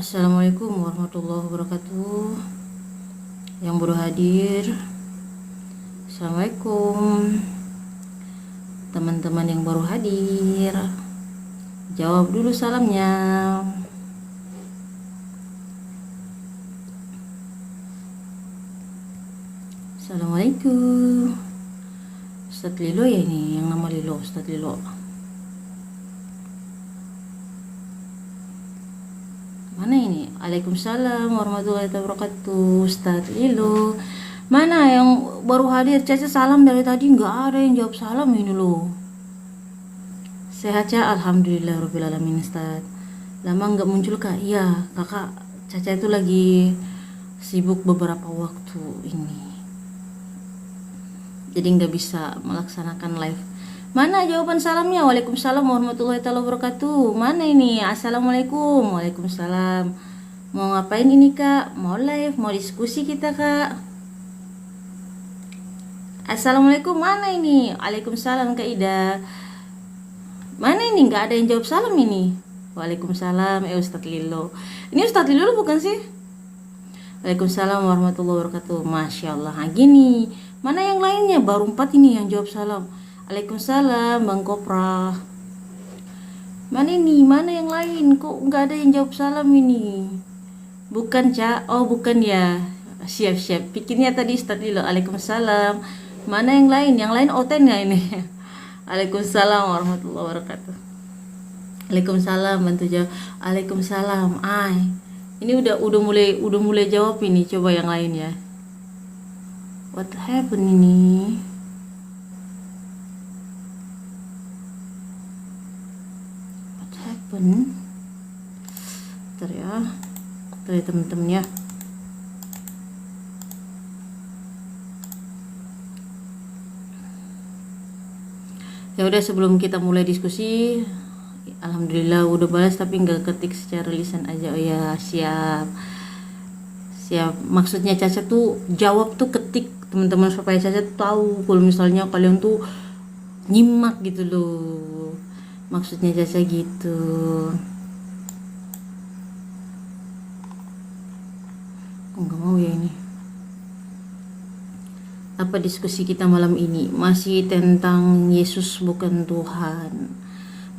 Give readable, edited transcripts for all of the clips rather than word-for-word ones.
Assalamualaikum warahmatullahi wabarakatuh. Yang baru hadir, Assalamualaikum. Teman-teman yang baru hadir, jawab dulu salamnya. Assalamualaikum. Ustadz Lilo ya ini, yang nama Lilo, Ustadz Lilo. Mana ini? Waalaikumsalam warahmatullahi wabarakatuh. Ustadz Lilo. Mana yang baru hadir? Caca salam dari tadi nggak ada yang jawab salam ini loh. Sehat ya? Alhamdulillah rabbil alamin Ustadz. Lama nggak muncul kak? Iya kakak. Caca itu lagi sibuk beberapa waktu ini, jadi nggak bisa melaksanakan live. Mana jawaban salamnya? Waalaikumsalam warahmatullahi wabarakatuh. Mana ini? Assalamualaikum. Waalaikumsalam. Mau ngapain ini kak? Mau live? Mau diskusi kita kak? Assalamualaikum. Mana ini? Waalaikumsalam kak Ida. Mana ini? Nggak ada yang jawab salam ini. Waalaikumsalam. Ustadz Lilo. Ini Ustadz Lilo bukan sih? Waalaikumsalam warahmatullahi wabarakatuh. Masya Allah. Nah, gini. Mana yang lainnya? Baru 4 ini yang jawab salam. Waalaikumsalam Bang Kopra. Mana ini? Mana yang lain? Kok nggak ada yang jawab salam ini? Bukan Cak? Oh bukan ya. Siap-siap. Pikirnya tadi Ustadz Lilo. Waalaikumsalam. Mana yang lain? Yang lain oten ya ini? Waalaikumsalam warahmatullahi wabarakatuh. Waalaikumsalam bantu jawab. Waalaikumsalam. Ini udah mulai jawab ini. Coba yang lain ya. What happened ini? Bentar ya, teman-teman ya. Ya udah, sebelum kita mulai diskusi, alhamdulillah udah balas tapi nggak ketik secara lisan aja. Oh ya, siap. Maksudnya Caca tuh jawab tuh ketik teman-teman, supaya Caca tuh tahu kalau misalnya kalian tuh nyimak gitu loh. Maksudnya Caca gitu. Nggak mau ya ini. Apa diskusi kita malam ini? Masih tentang Yesus bukan Tuhan.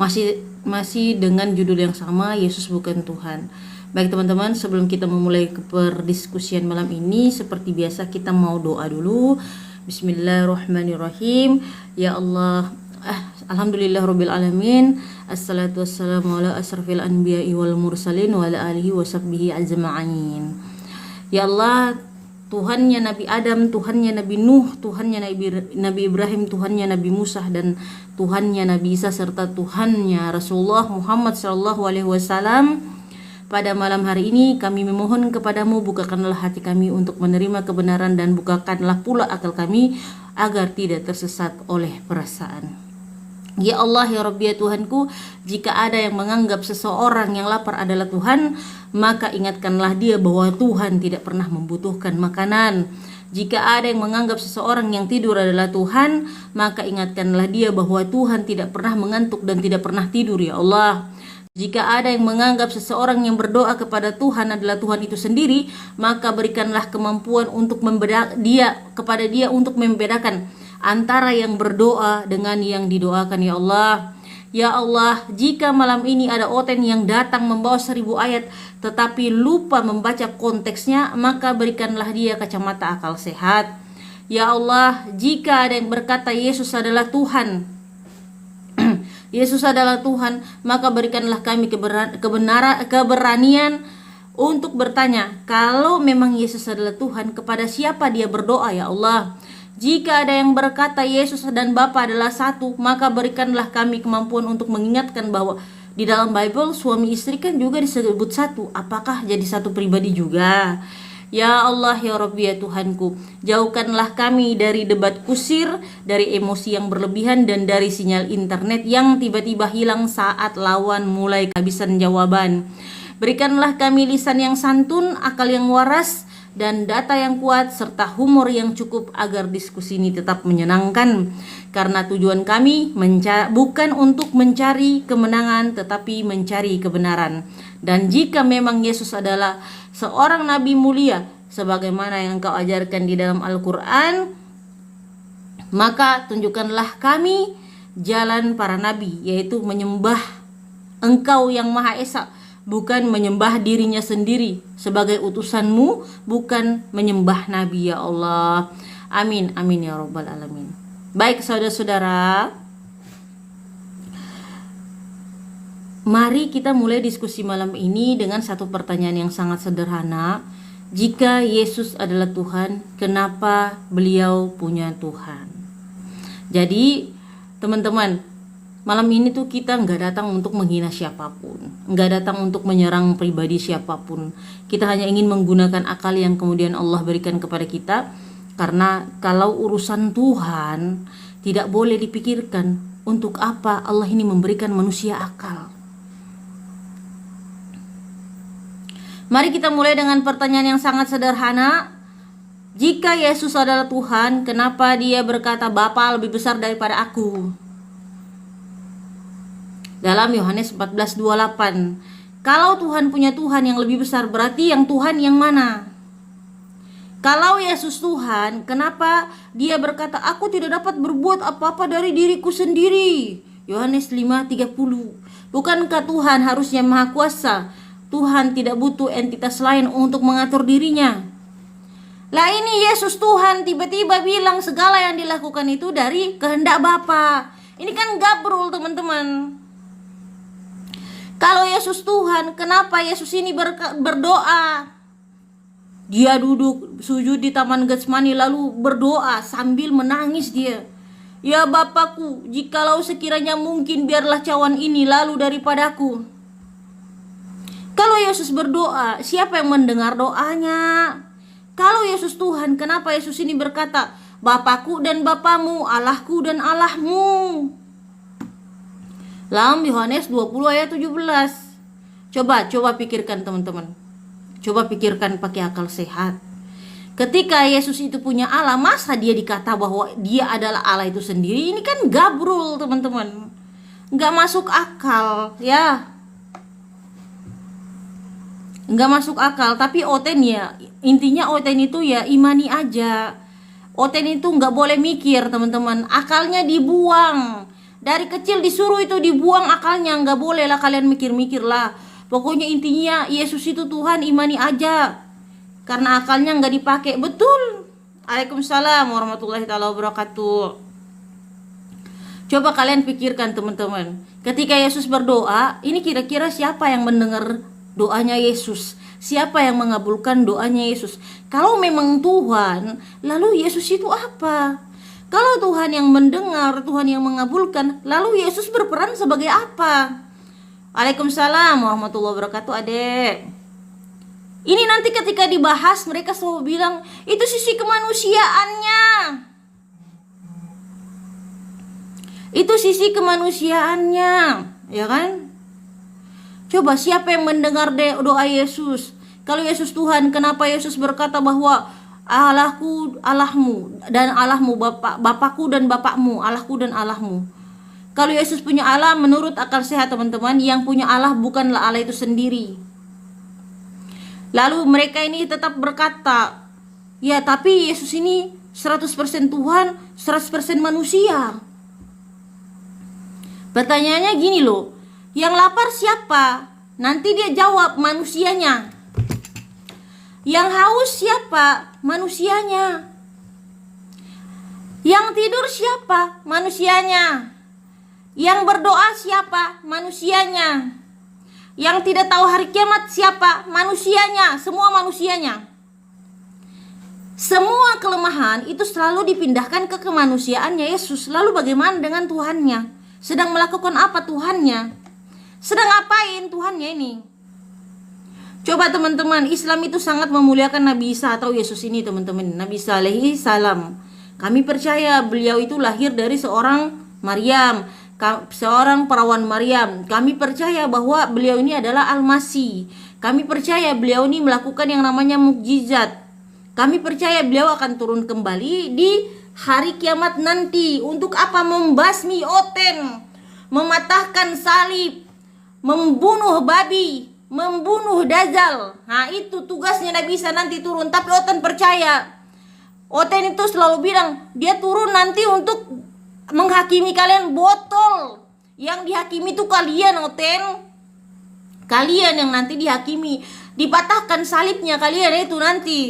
Masih dengan judul yang sama, Yesus bukan Tuhan. Baik teman-teman, sebelum kita memulai perdiskusian malam ini, seperti biasa kita mau doa dulu. Bismillahirrahmanirrahim. Ya Allah, alhamdulillah rabbil alamin. Assalatu wassalamu ala asrafil anbiya'i wal mursalin wa ala alihi wa sahbihi ajma'in. Ya Allah, Tuhannya Nabi Adam, Tuhannya Nabi Nuh, Tuhannya Nabi Ibrahim, Tuhannya Nabi Musa, dan Tuhannya Nabi Isa, serta Tuhannya Rasulullah Muhammad SAW. Pada malam hari ini kami memohon kepadamu, bukakanlah hati kami untuk menerima kebenaran, dan bukakanlah pula akal kami agar tidak tersesat oleh perasaan. Ya Allah, ya Rabbi, ya Tuhanku, jika ada yang menganggap seseorang yang lapar adalah Tuhan, maka ingatkanlah dia bahwa Tuhan tidak pernah membutuhkan makanan. Jika ada yang menganggap seseorang yang tidur adalah Tuhan, maka ingatkanlah dia bahwa Tuhan tidak pernah mengantuk dan tidak pernah tidur, ya Allah. Jika ada yang menganggap seseorang yang berdoa kepada Tuhan adalah Tuhan itu sendiri, maka berikanlah kemampuan untuk kepada dia untuk membedakan antara yang berdoa dengan yang didoakan, ya Allah. Ya Allah, jika malam ini ada oten yang datang membawa 1000 ayat tetapi lupa membaca konteksnya, maka berikanlah dia kacamata akal sehat. Ya Allah, jika ada yang berkata Yesus adalah Tuhan, Yesus adalah Tuhan, maka berikanlah kami keberanian untuk bertanya, kalau memang Yesus adalah Tuhan, kepada siapa dia berdoa, ya Allah. Jika ada yang berkata Yesus dan Bapa adalah satu, maka berikanlah kami kemampuan untuk mengingatkan bahwa di dalam Bible suami istri kan juga disebut satu. Apakah jadi satu pribadi juga? Ya Allah, ya Rabbi, ya Tuhanku, jauhkanlah kami dari debat kusir, dari emosi yang berlebihan, dan dari sinyal internet yang tiba-tiba hilang saat lawan mulai kehabisan jawaban. Berikanlah kami lisan yang santun, akal yang waras, dan data yang kuat serta humor yang cukup agar diskusi ini tetap menyenangkan. Karena tujuan kami bukan untuk mencari kemenangan tetapi mencari kebenaran. Dan jika memang Yesus adalah seorang nabi mulia sebagaimana yang Engkau ajarkan di dalam Al-Quran, maka tunjukkanlah kami jalan para nabi, yaitu menyembah Engkau yang Maha Esa, bukan menyembah dirinya sendiri sebagai utusanmu, bukan menyembah nabi, ya Allah. Amin, amin ya rabbal alamin. Baik saudara-saudara, mari kita mulai diskusi malam ini dengan satu pertanyaan yang sangat sederhana. Jika Yesus adalah Tuhan, kenapa beliau punya Tuhan? Jadi teman-teman, malam ini tuh kita nggak datang untuk menghina siapapun, nggak datang untuk menyerang pribadi siapapun. Kita hanya ingin menggunakan akal yang kemudian Allah berikan kepada kita. Karena kalau urusan Tuhan tidak boleh dipikirkan, untuk apa Allah ini memberikan manusia akal. Mari kita mulai dengan pertanyaan yang sangat sederhana. Jika Yesus adalah Tuhan, kenapa dia berkata Bapa lebih besar daripada aku? Dalam Yohanes 14:28. Kalau Tuhan punya Tuhan yang lebih besar, berarti yang Tuhan yang mana? Kalau Yesus Tuhan, kenapa dia berkata aku tidak dapat berbuat apa-apa dari diriku sendiri? Yohanes 5:30. Bukankah Tuhan harusnya maha kuasa? Tuhan tidak butuh entitas lain untuk mengatur dirinya. Lah ini Yesus Tuhan tiba-tiba bilang segala yang dilakukan itu dari kehendak Bapa. Ini kan gabrul teman-teman. Kalau Yesus Tuhan, kenapa Yesus ini berdoa? Dia duduk sujud di Taman Getsemani lalu berdoa sambil menangis dia. Ya Bapakku, jikalau sekiranya mungkin biarlah cawan ini lalu daripadaku. Kalau Yesus berdoa, siapa yang mendengar doanya? Kalau Yesus Tuhan, kenapa Yesus ini berkata, Bapakku dan Bapamu, Allahku dan Allahmu? Dalam Yohanes 20 ayat 17. Coba pikirkan teman-teman. Coba pikirkan pakai akal sehat. Ketika Yesus itu punya Allah, masa dia dikata bahwa dia adalah Allah itu sendiri? Ini kan gabrul teman-teman. Nggak masuk akal ya. Nggak masuk akal. Tapi oten ya, intinya oten itu ya imani aja. Oten itu nggak boleh mikir teman-teman. Akalnya dibuang. Dari kecil disuruh itu dibuang akalnya. Nggak boleh lah kalian mikir-mikir lah. Pokoknya intinya Yesus itu Tuhan, imani aja. Karena akalnya nggak dipakai. Betul. Waalaikumsalam warahmatullahi wabarakatuh. Coba kalian pikirkan teman-teman. Ketika Yesus berdoa, ini kira-kira siapa yang mendengar doanya Yesus? Siapa yang mengabulkan doanya Yesus? Kalau memang Tuhan, lalu Yesus itu apa? Kalau Tuhan yang mendengar, Tuhan yang mengabulkan, lalu Yesus berperan sebagai apa? Waalaikumsalam warahmatullahi wabarakatuh, adek. Ini nanti ketika dibahas mereka selalu bilang itu sisi kemanusiaannya. Itu sisi kemanusiaannya, ya kan? Coba siapa yang mendengar doa Yesus? Kalau Yesus Tuhan, kenapa Yesus berkata bahwa Allahku, Allahmu dan Allahmu, Bapakku dan Bapakmu, Allahku dan Allahmu? Kalau Yesus punya Allah, menurut akal sehat teman-teman, yang punya Allah bukanlah Allah itu sendiri. Lalu mereka ini tetap berkata, ya tapi Yesus ini 100% Tuhan, 100% manusia. Pertanyaannya gini loh, yang lapar siapa? Nanti dia jawab, manusianya. Yang haus siapa? Manusianya. Yang tidur siapa? Manusianya. Yang berdoa siapa? Manusianya. Yang tidak tahu hari kiamat siapa? Manusianya. Semua manusianya. Semua kelemahan itu selalu dipindahkan ke kemanusiaannya Yesus. Lalu bagaimana dengan Tuhannya? Sedang melakukan apa Tuhannya? Sedang ngapain Tuhannya ini? Coba teman-teman, Islam itu sangat memuliakan Nabi Isa atau Yesus ini teman-teman. Nabi Isa alaihi salam. Kami percaya beliau itu lahir dari seorang Maryam, seorang perawan Maryam. Kami percaya bahwa beliau ini adalah Al-Masih. Kami percaya beliau ini melakukan yang namanya mukjizat. Kami percaya beliau akan turun kembali di hari kiamat nanti. Untuk apa? Membasmi Oten, mematahkan salib, membunuh babi, membunuh Dajjal. Nah itu tugasnya Nabi Isa nanti turun. Tapi Oten percaya, Oten itu selalu bilang dia turun nanti untuk menghakimi kalian. Botol. Yang dihakimi itu kalian, Oten. Kalian yang nanti dihakimi, dipatahkan salibnya kalian itu nanti.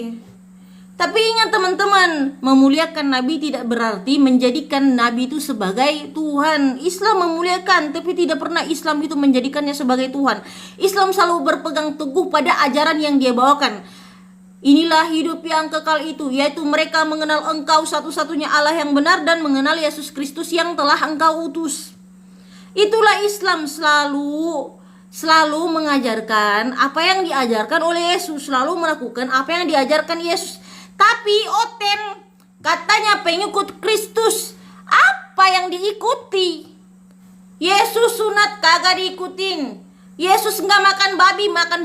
Tapi ingat teman-teman, memuliakan Nabi tidak berarti menjadikan Nabi itu sebagai Tuhan. Islam memuliakan, tapi tidak pernah Islam itu menjadikannya sebagai Tuhan. Islam selalu berpegang teguh pada ajaran yang dia bawakan. Inilah hidup yang kekal itu, yaitu mereka mengenal engkau satu-satunya Allah yang benar dan mengenal Yesus Kristus yang telah engkau utus. Itulah Islam, selalu mengajarkan apa yang diajarkan oleh Yesus, selalu melakukan apa yang diajarkan Yesus. Tapi Oten katanya pengikut Kristus, apa yang diikuti? Yesus sunat kagak diikutin. Yesus nggak makan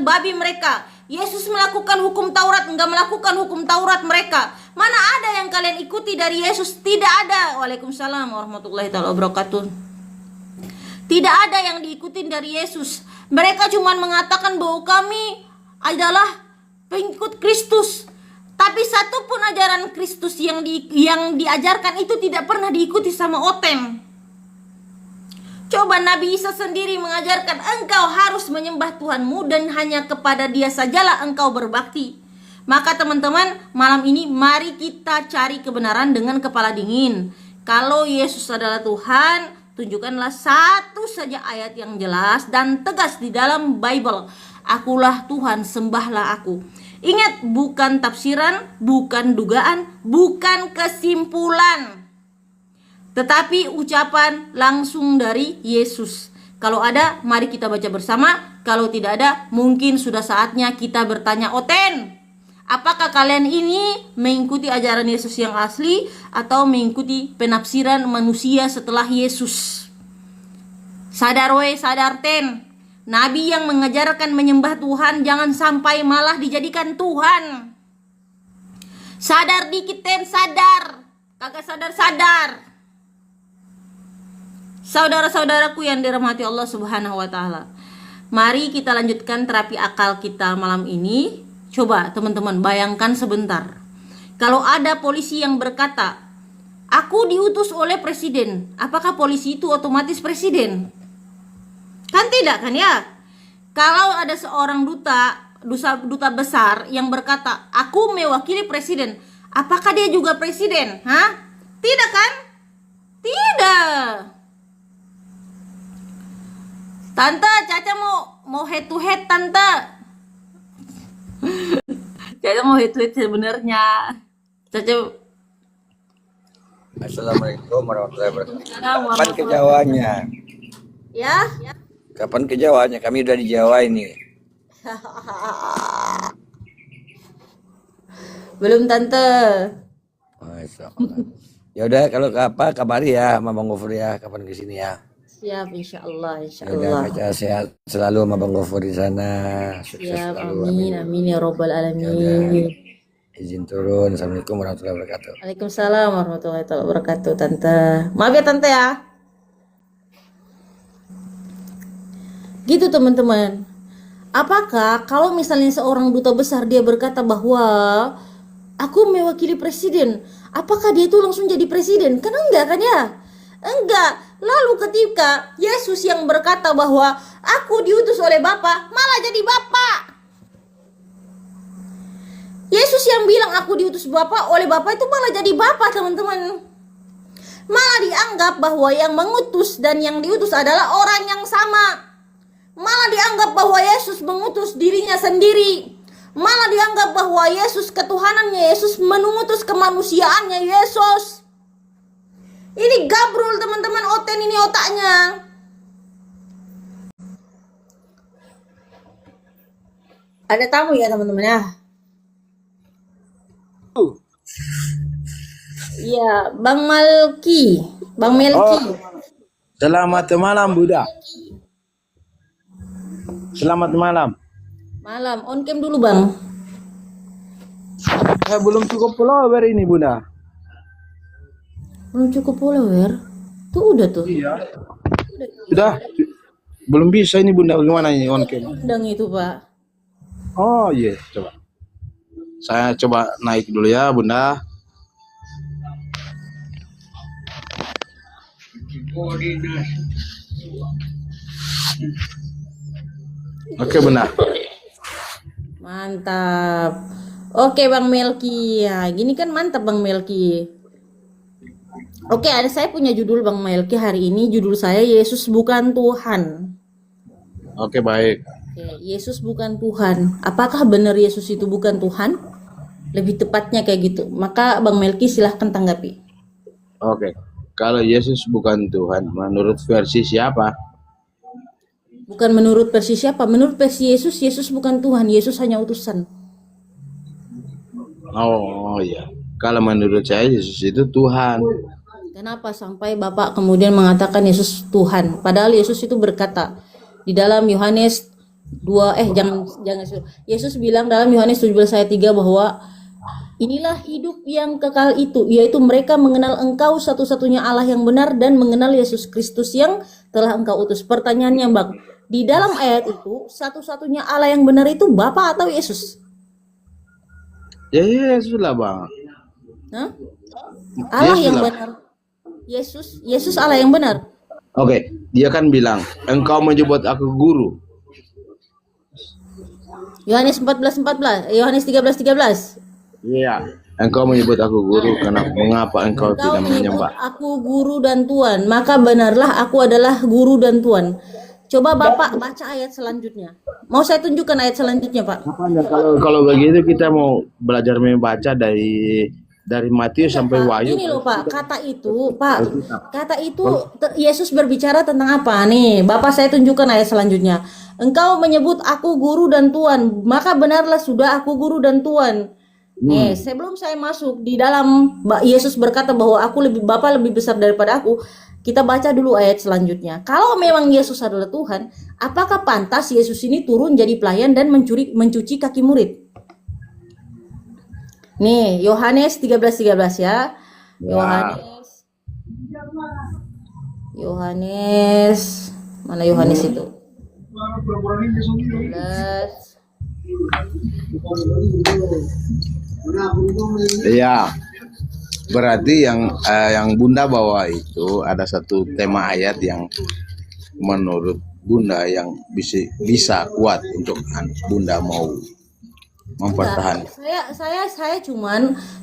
babi mereka. Yesus melakukan hukum Taurat, nggak melakukan hukum Taurat mereka. Mana ada yang kalian ikuti dari Yesus? Tidak ada. Waalaikumsalam warahmatullahi wabarakatuh. Tidak ada yang diikutin dari Yesus. Mereka cuma mengatakan bahwa kami adalah pengikut Kristus. Tapi satu pun ajaran Kristus yang diajarkan itu tidak pernah diikuti sama Oten. Coba Nabi Isa sendiri mengajarkan engkau harus menyembah Tuhanmu dan hanya kepada Dia sajalah engkau berbakti. Maka teman-teman, malam ini mari kita cari kebenaran dengan kepala dingin. Kalau Yesus adalah Tuhan, tunjukkanlah satu saja ayat yang jelas dan tegas di dalam Bible. Akulah Tuhan, sembahlah aku. Ingat, bukan tafsiran, bukan dugaan, bukan kesimpulan, tetapi ucapan langsung dari Yesus. Kalau ada, mari kita baca bersama. Kalau tidak ada, mungkin sudah saatnya kita bertanya, Oten, apakah kalian ini mengikuti ajaran Yesus yang asli atau mengikuti penafsiran manusia setelah Yesus? Sadar we, sadar ten. Nabi yang mengajarkan menyembah Tuhan jangan sampai malah dijadikan Tuhan. Sadar dikit ten, sadar. Kagak sadar-sadar. Saudara-saudaraku yang dirahmati Allah Subhanahu wa taala. Mari kita lanjutkan terapi akal kita malam ini. Coba teman-teman bayangkan sebentar. Kalau ada polisi yang berkata, "Aku diutus oleh presiden." Apakah polisi itu otomatis presiden? Kan tidak kan ya? Kalau ada seorang duta besar yang berkata, "Aku mewakili presiden." Apakah dia juga presiden? Hah? Tidak kan? Tidak. Tante, Caca mau head to head, Tante. Caca mau head to head sebenarnya. Caca. Assalamualaikum warahmatullahi wabarakatuh. Kapan ke Assalamualaikum. Jawanya? Ya? Kapan ke Jawanya? Kami udah di Jawa ini. Belum, Tante. Masya Allah. Ya udah, kalau apa kabari ya sama Bang Gofur ya, kapan ke sini ya. Siap, insyaallah, Ya udah, insyaallah. baca sehat selalu sama Bang Gofur di sana. Sukses Siap, selalu. amin, amin ya robbal Ya udah, alamin. izin turun. Assalamualaikum warahmatullahi wabarakatuh. Waalaikumsalam warahmatullahi wabarakatuh, Tante. Maaf ya, Tante ya. Gitu teman-teman. Apakah kalau misalnya seorang duta besar dia berkata bahwa aku mewakili presiden, apakah dia itu langsung jadi presiden? Kan enggak kan ya? Enggak. Lalu ketika Yesus yang berkata bahwa aku diutus oleh Bapa, malah jadi Bapa. Yesus yang bilang aku diutus oleh Bapa itu malah jadi Bapa, teman-teman. Malah dianggap bahwa yang mengutus dan yang diutus adalah orang yang sama. Malah dianggap bahwa Yesus mengutus dirinya sendiri. Malah dianggap bahwa Yesus ketuhanannya, Yesus mengutus kemanusiaannya Yesus. Ini gabrul teman-teman, Oten ini otaknya. Ada tamu ya teman-teman ya? Iya, Bang Melki. Bang Melki. Selamat malam Buddha. Selamat malam. Malam, on cam dulu Bang. Belum cukup follower ini Bunda. Belum cukup follower. Tuh udah tuh. Sudah. Belum bisa ini Bunda, bagaimana ini on cam? Undang itu, Pak. Oh iya, coba. Saya coba naik dulu ya Bunda. Oke Bunda. Mantap. Oke Bang Melki. Ya, gini kan mantap Bang Melki. Oke, saya punya judul Bang Melki hari ini. Judul saya Yesus bukan Tuhan. Oke baik. Oke, Yesus bukan Tuhan. Apakah benar Yesus itu bukan Tuhan? Lebih tepatnya kayak gitu. Maka Bang Melki silahkan tanggapi. Oke. Kalau Yesus bukan Tuhan, menurut versi siapa? Bukan menurut versi siapa? Menurut versi Yesus, Yesus bukan Tuhan. Yesus hanya utusan. Oh iya. Kalau menurut saya Yesus itu Tuhan. Kenapa sampai Bapak kemudian mengatakan Yesus Tuhan? Padahal Yesus itu berkata di dalam Yohanes 2 Yesus bilang dalam Yohanes 17 ayat 3 bahwa inilah hidup yang kekal itu, yaitu mereka mengenal Engkau satu-satunya Allah yang benar dan mengenal Yesus Kristus yang telah Engkau utus. Pertanyaannya Bang, di dalam ayat itu satu-satunya Allah yang benar itu Bapa atau Yesus? Ya Yesus lah Bang. Hah? Allah Yesus yang lah. benar. Yesus Allah yang benar. Oke, dia kan bilang, engkau menyebut aku guru. Yohanes 14:14, Yohanes 13:13. Iya. Engkau menyebut aku guru, karena mengapa engkau Engkau tidak menyebut menyembah? aku guru dan Tuhan, maka benarlah aku adalah guru dan Tuhan. Coba Bapak baca ayat selanjutnya. Mau saya tunjukkan ayat selanjutnya, Pak? Kalau begitu kita mau belajar membaca dari Matius sampai Pak, Wahyu. Ini loh Pak, kata itu Yesus berbicara tentang apa nih? Bapak saya tunjukkan ayat selanjutnya. Engkau menyebut aku guru dan Tuhan, maka benarlah sudah aku guru dan Tuhan. Sebelum saya masuk di dalam Yesus berkata bahwa Bapa lebih besar daripada aku, kita baca dulu ayat selanjutnya. Kalau memang Yesus adalah Tuhan, apakah pantas Yesus ini turun jadi pelayan dan mencuci kaki murid? Nih, Yohanes 13:13 ya. Yohanes. Mana Yohanes itu? 13. Iya. Berarti yang Bunda bawa itu ada satu tema ayat yang menurut Bunda yang bisa kuat untuk Bunda mau mempertahankan.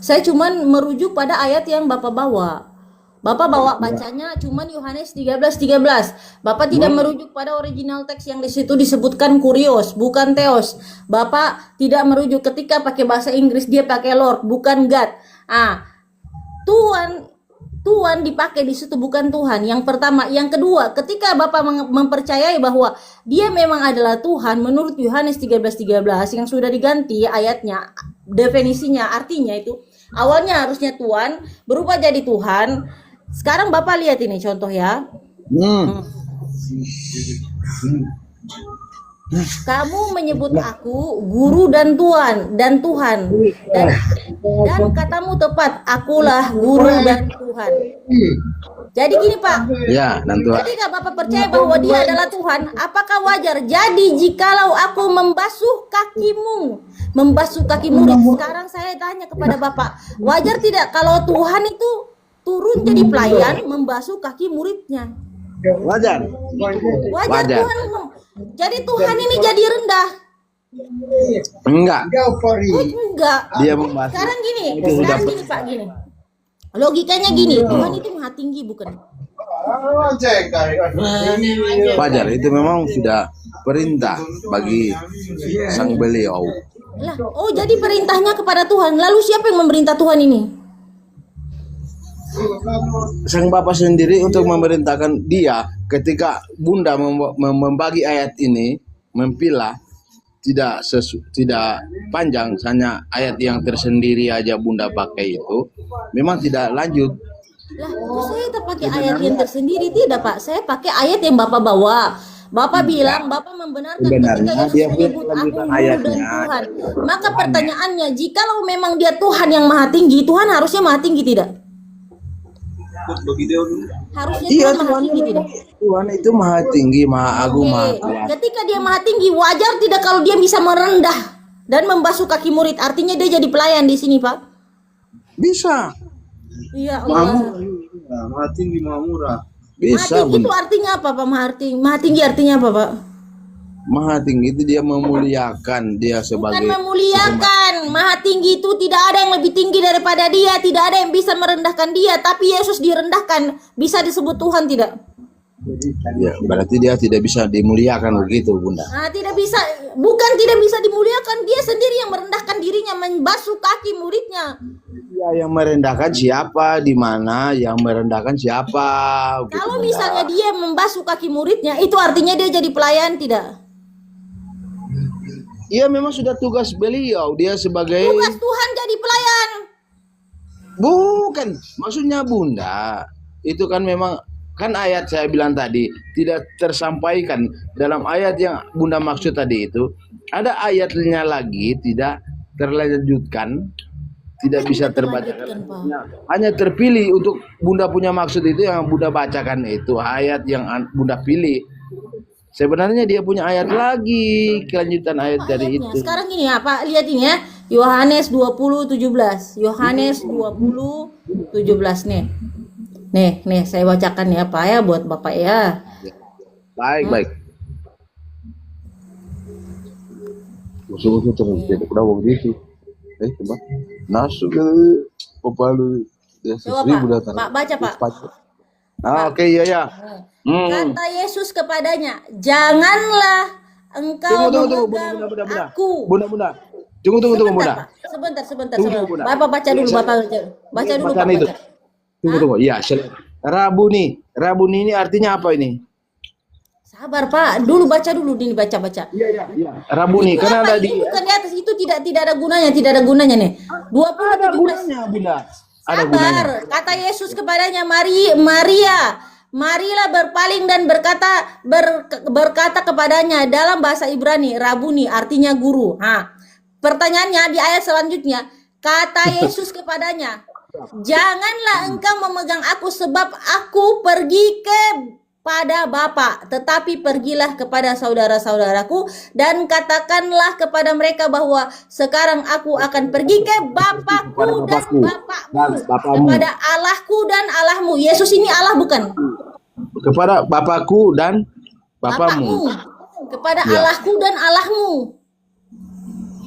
Saya cuman merujuk pada ayat yang Bapak bawa. Bapak bawa bacanya cuman Yohanes 13:13. Bapak tidak merujuk pada original teks yang di situ disebutkan kurios, bukan theos. Bapak tidak merujuk ketika pakai bahasa Inggris dia pakai Lord, bukan God. Tuhan dipakai di situ bukan Tuhan. Yang pertama, yang kedua, ketika Bapak mempercayai bahwa dia memang adalah Tuhan menurut Yohanes 13:13 yang sudah diganti ayatnya, definisinya, artinya itu awalnya harusnya Tuhan berubah jadi Tuhan. Sekarang Bapak lihat ini contoh ya. Kamu menyebut aku guru dan Tuhan dan katamu tepat, akulah guru dan Tuhan. Jadi gini Pak, Ya, dan Tuhan. ketika Bapak percaya bahwa dia adalah Tuhan, apakah wajar? Jadi jikalau aku membasuh kaki murid, sekarang saya tanya kepada Bapak, wajar tidak kalau Tuhan itu turun jadi pelayan membasuh kaki muridnya? Wajar. Wajar. Tuhan jadi Tuhan ini jadi rendah? Enggak. Enggak. Dia membasuh. Sekarang gini Pak, gini. Logikanya Hmm. gini, Tuhan itu maha tinggi bukan? Wajar, itu memang sudah perintah bagi sang beliau. Lah, jadi perintahnya kepada Tuhan. Lalu siapa yang memerintah Tuhan ini? Sang Bapa sendiri untuk memerintahkan dia ketika Bunda membagi ayat ini, mempilah tidak panjang, hanya ayat yang tersendiri aja Bunda pakai itu, memang tidak lanjut. Lah, saya tak pakai ayat yang tersendiri, tidak Pak. Saya pakai ayat yang Bapak bawa. Bapak bilang Bapak membenarkan Sebenarnya ketika Yesus dia menyebut aku lanjutan guru dan ayatnya. Tuhan. Maka pertanyaannya, jikalau memang dia Tuhan yang maha tinggi, Tuhan harusnya maha tinggi tidak? Harusnya Iya, Tuhan maha tinggi tidak? Tuhan itu maha tinggi, maha agung, maha Oke, kuasa. ketika dia maha tinggi, wajar tidak kalau dia bisa merendah dan membasuh kaki murid? Artinya dia jadi pelayan di sini, Pak. Bisa, Iya Allah. Maha tinggi, maha murah. Maha bisa tinggi itu Bunda. artinya apa, Pak? Maha tinggi artinya apa, Pak? Maha tinggi itu dia memuliakan, dia Bukan sebagai memuliakan. Maha tinggi itu tidak ada yang lebih tinggi daripada dia, tidak ada yang bisa merendahkan dia, tapi Yesus direndahkan. Bisa disebut Tuhan tidak? ya, berarti dia tidak bisa dimuliakan begitu, Bunda. Nah, tidak bisa, bukan tidak bisa dimuliakan, dia sendiri yang merendahkan dirinya, membasuh kaki muridnya. Dia yang merendahkan siapa, di mana yang merendahkan siapa? Begitu, Kalau Bunda. misalnya dia membasuh kaki muridnya, itu artinya dia jadi pelayan tidak? Iya, memang sudah tugas beliau, dia sebagai Tugas Tuhan jadi pelayan. bukan, maksudnya Bunda, itu kan memang kan ayat saya bilang tadi tidak tersampaikan dalam ayat yang Bunda maksud tadi itu. Ada ayatnya lagi tidak terlanjutkan, tidak bisa terbaca. Terlanjutkan, Pak. Hanya terpilih untuk Bunda punya maksud itu yang Bunda bacakan itu ayat yang Bunda pilih. Sebenarnya dia punya ayat lagi, kelanjutan ayat dari Ayatnya. itu. Sekarang gini ya, Pak, lihat ini ya. Yohanes 20:17. Yohanes 20:17 nih. Nih, saya bacakan ya, Pak ya, buat Bapak ya. Baik, baik. Musuh terus jadi udah begitu. Coba. Masuk ke kepala ya Coba, 1000 Pak. datang. Pak, baca, Pak. Oke, iya ya. Kata Yesus kepadanya, janganlah engkau Tunggu, memegang Bunda. aku. Bunda. Tunggu, Bunda. Sebentar. Tunggu, Bunda. Bapak baca dulu, Bapak baca dulu, Pak. Bacaan itu. Baca. Tunggu. Iya, Rabuni ini artinya apa ini? Sabar, Pak. Dulu baca dulu, ini baca. Iya. Rabuni karena Kenapa ada di itu bukan di atas, itu tidak ada gunanya nih. 20 ada 17. gunanya, Bunda. Ada Sabar. gunanya. Kata Yesus kepadanya, Maria. Marilah berpaling dan berkata kepadanya dalam bahasa Ibrani, Rabuni artinya guru. Pertanyaannya di ayat selanjutnya, kata Yesus kepadanya, janganlah engkau memegang aku sebab aku pergi kepada Bapa, tetapi pergilah kepada saudara-saudaraku dan katakanlah kepada mereka bahwa sekarang aku akan pergi ke Bapakku dan Bapakmu, kepada Allahku dan Allahmu. Yesus ini Allah bukan? Kepada Bapakku dan Bapakmu. Kepada Ya. Allahku dan Allahmu.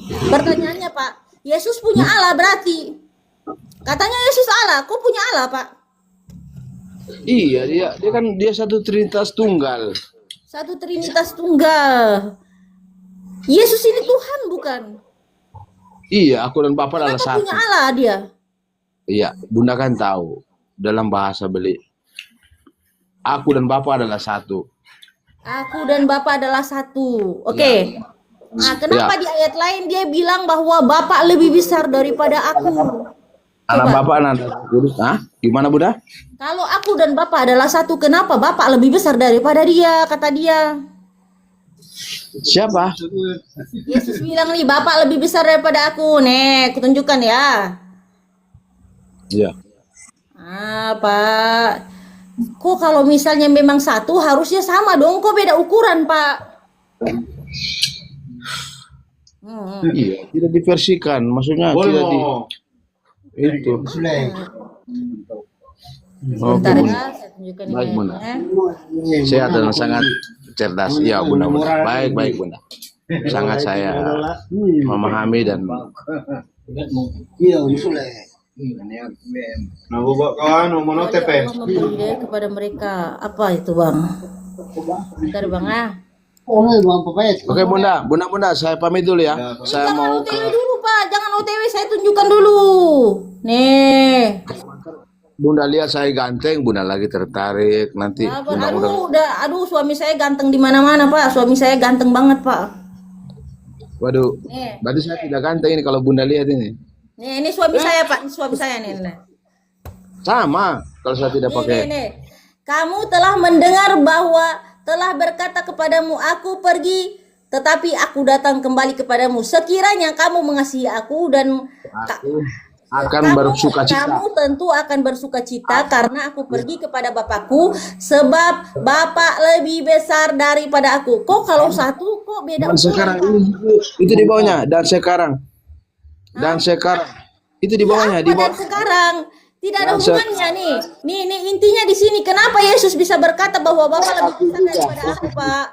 Pertanyaannya, Pak, Yesus punya Allah berarti? Katanya Yesus Allah, kok punya Allah, Pak? Iya, dia kan dia satu Trinitas tunggal. Satu Trinitas tunggal. Yesus ini Tuhan bukan? Iya, aku dan Bapak adalah Kenapa satu. punya Allah dia? Iya, Bunda kan tahu dalam bahasa beli. Aku dan Bapak adalah satu. Aku dan Bapa adalah satu. Oke. Nah, kenapa Ya. di ayat lain dia bilang bahwa Bapa lebih besar daripada aku? Anak Coba. Bapak anak Kudus. Gimana, Bunda? Kalau aku dan Bapa adalah satu, kenapa Bapa lebih besar daripada dia? Kata dia. Siapa? Yesus bilang nih, Bapa lebih besar daripada aku. Nih, kutunjukkan ya. Iya. Pak. Kok kalau misalnya memang satu harusnya sama dong. Kok beda ukuran, Pak? Iya, tidak diversikan. Maksudnya tidak di itu. Sebentar ya, saya tunjukkan Baik, ini. Bunda. Sehat dan sangat cerdas. Iya, Bunda. Baik, Bunda. Sangat saya memahami dan Nah, bawa kawan, mau Oleh TP. Allah memberi hidayah kepada mereka. Apa itu, Bang? Bentar, Bang ah. Oke, Bunda, saya pamit dulu ya. Saya Jangan mau OTW ke dulu, Pak. Jangan OTW, saya tunjukkan dulu. Nih. Bunda lihat saya ganteng, Bunda lagi tertarik. Nanti Sabar. Bunda Aduh, suami saya ganteng di mana-mana, Pak. Suami saya ganteng banget, Pak. waduh, Nih. berarti saya tidak ganteng ini kalau Bunda lihat ini. Nih, ini suami saya, Pak. Ini suami saya nih. Sama kalau saya tidak pakai. Nih. Kamu telah mendengar bahwa telah berkata kepadamu, aku pergi, tetapi aku datang kembali kepadamu. Sekiranya kamu mengasihi aku dan Aku akan bersuka cita. kamu tentu akan bersuka cita karena aku pergi kepada Bapakku, sebab Bapak lebih besar daripada aku. Kok kalau satu kok beda Dan sekarang itu di bawahnya. Dan sekarang itu di bawahnya. Di apa dan bawah. sekarang tidak ada Dan se- hubungannya nih. Nih intinya di sini. Kenapa Yesus bisa berkata bahwa Bapa lebih besar daripada aku, Pak?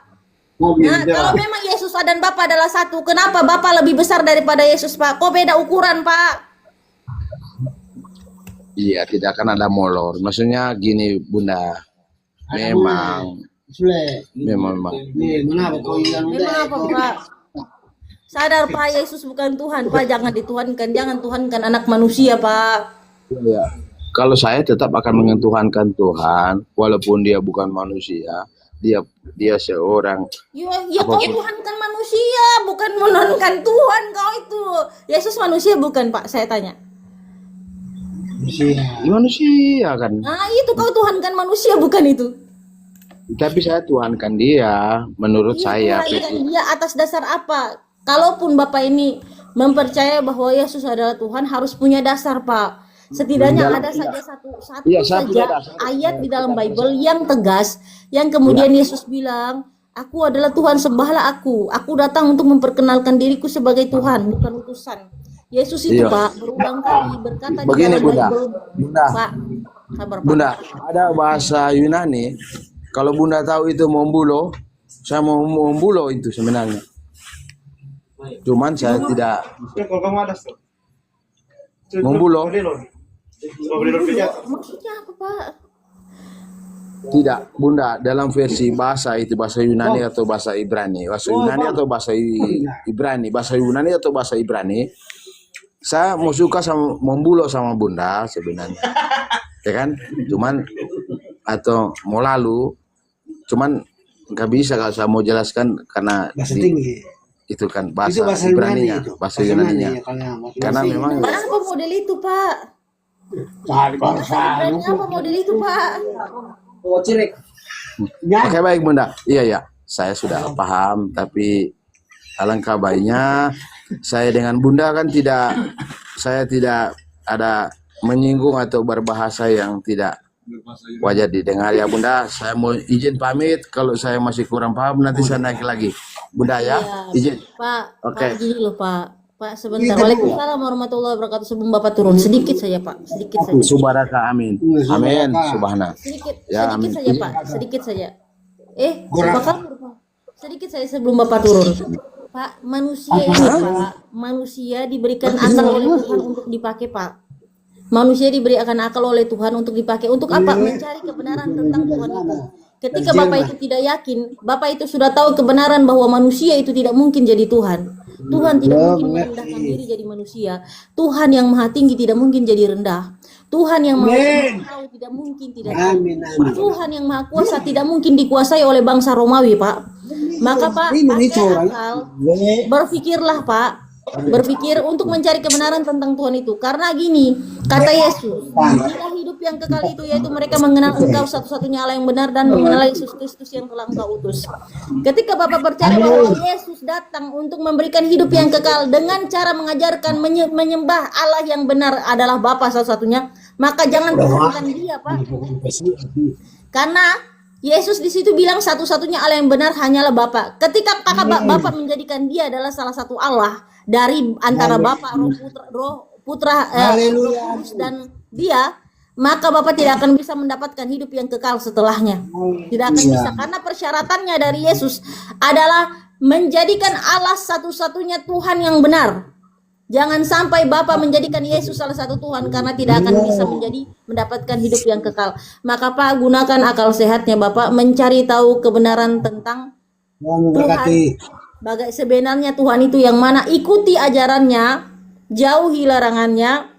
Nah, kalau memang Yesus dan Bapa adalah satu, kenapa Bapa lebih besar daripada Yesus, Pak? Kok beda ukuran, Pak? Iya, tidak akan ada molor. Maksudnya gini, Bunda. Memang. Memang. Memang apa, Pak? Sadar, Pak, Yesus bukan Tuhan, Pak. Jangan dituhankan, jangan tuhankan anak manusia, Pak. Ya. Kalau saya tetap akan mengetuhankan Tuhan, walaupun dia bukan manusia, dia seorang. Ya kau tuhankan manusia, bukan menonkan Tuhan kau itu. Yesus manusia bukan, Pak? Saya tanya. Manusia kan. Nah, itu kau tuhankan manusia bukan itu? Tapi saya tuhankan dia, menurut saya. Tuhankan dia atas dasar apa? Kalaupun Bapak ini mempercayai bahwa Yesus adalah Tuhan, harus punya dasar, Pak. Setidaknya ada saja satu Iya, saya punya saja dasar. ayat di dalam Bible yang tegas, yang kemudian Yesus bilang, aku adalah Tuhan, sembahlah aku. Aku datang untuk memperkenalkan diriku sebagai Tuhan, bukan utusan. Yesus itu, Iya. Pak, berulang kali berkata di Begini, dalam Bunda. Bible. Bunda. Pak, sabar, Pak. Bunda, ada bahasa Yunani. Kalau Bunda tahu itu mombulo, saya mau mombulo itu sebenarnya. Cuman saya tidak Kalau kamu ada tuh. Membulo. Maksudnya apa, Pak? tidak, Bunda, dalam versi bahasa itu bahasa Yunani atau bahasa Ibrani. Bahasa Yunani atau bahasa Ibrani, bahasa Yunani atau bahasa Ibrani. Saya mau suka sama membulo sama Bunda sebenarnya. Ya kan? Cuman atau mau lalu cuman nggak bisa kalau saya mau jelaskan karena Bahasa tinggi. itu kan Itu bahasa bahasa Ibraninya, Yunani itu. bahasa Yunaninya. ya, kalau Karena memang Apa model itu, Pak? cari bahasa. Ibrani apa model itu, Pak? Oh, cirek. oke baik Bunda. Iya ya, saya sudah paham tapi alangkah baiknya saya dengan Bunda kan saya tidak ada menyinggung atau berbahasa yang tidak wajar didengar ya Bunda. Saya mau izin pamit, kalau saya masih kurang paham nanti saya naik lagi. Bunda ya, izin. Pak, Oke. Pak gini loh, Pak. Pak sebentar. Waalaikumsalam warahmatullahi wabarakatuh. Sebelum Bapak turun sedikit saja, Pak. Sedikit saja. Subhanaka amin. Amin. Subhana. Sedikit, Ya, sedikit amin. saja, Pak. Sedikit saja. Bapak sedikit saja sebelum Bapak turun. Pak, manusia ini, Pak, manusia diberikan akal oleh Tuhan untuk dipakai, Pak. Manusia diberikan akal oleh Tuhan untuk dipakai. Untuk apa? Mencari kebenaran tentang Tuhan itu. Ketika Bapak itu tidak yakin, Bapak itu sudah tahu kebenaran bahwa manusia itu tidak mungkin jadi Tuhan. Tuhan tidak mungkin merendahkan diri jadi manusia. Tuhan yang maha tinggi tidak mungkin jadi rendah. Tuhan yang maha tahu tidak mungkin tidak tahu. Amin, amin. Tuhan yang maha kuasa tidak mungkin dikuasai oleh bangsa Romawi, Pak. Maka Pak, pakai akal, berpikirlah Pak, berpikir untuk mencari kebenaran tentang Tuhan itu. Karena gini, kata Yesus, inilah hidup yang kekal itu, yaitu mereka mengenal Engkau satu-satunya Allah yang benar dan mengenal Yesus Kristus yang telah Engkau utus. Ketika Bapak percaya bahwa Yesus datang untuk memberikan hidup yang kekal dengan cara mengajarkan menyembah Allah yang benar adalah Bapa satu-satunya, maka jangan tuhankan dia, Pak. Karena Yesus di situ bilang satu-satunya Allah yang benar hanyalah Bapa. Ketika Bapak menjadikan dia adalah salah satu Allah dari antara Bapa, Roh Putra, Roh Kudus dan dia, maka Bapak tidak akan bisa mendapatkan hidup yang kekal setelahnya. Tidak akan bisa karena persyaratannya dari Yesus adalah menjadikan Allah satu-satunya Tuhan yang benar. Jangan sampai Bapak menjadikan Yesus salah satu Tuhan karena tidak akan bisa mendapatkan hidup yang kekal. Maka Pak, gunakan akal sehatnya Bapak mencari tahu kebenaran tentang Tuhan. Sebenarnya Tuhan itu yang mana, ikuti ajarannya, jauhi larangannya,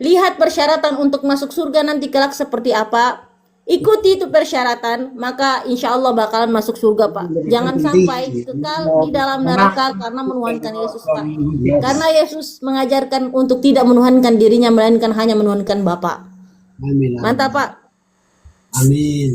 lihat persyaratan untuk masuk surga nanti kelak seperti apa. Ikuti itu persyaratan, maka insya Allah bakalan masuk surga, Pak. Jangan sampai kekal di dalam neraka karena menuhankan Yesus, Pak. Karena Yesus mengajarkan untuk tidak menuhankan dirinya, melainkan hanya menuhankan Bapa. Amin. Mantap, Pak. Amin.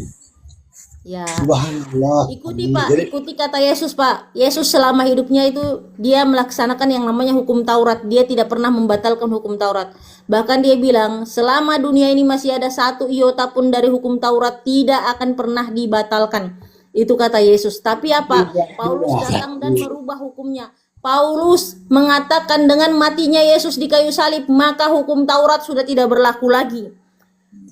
Ya. Subhanallah. Ikuti Pak, ikuti kata Yesus Pak. Yesus selama hidupnya itu dia melaksanakan yang namanya hukum Taurat. Dia tidak pernah membatalkan hukum Taurat. Bahkan dia bilang, selama dunia ini masih ada satu iota pun dari hukum Taurat tidak akan pernah dibatalkan. Itu kata Yesus. Tapi apa? Paulus datang dan merubah hukumnya. Paulus mengatakan dengan matinya Yesus di kayu salib, maka hukum Taurat sudah tidak berlaku lagi.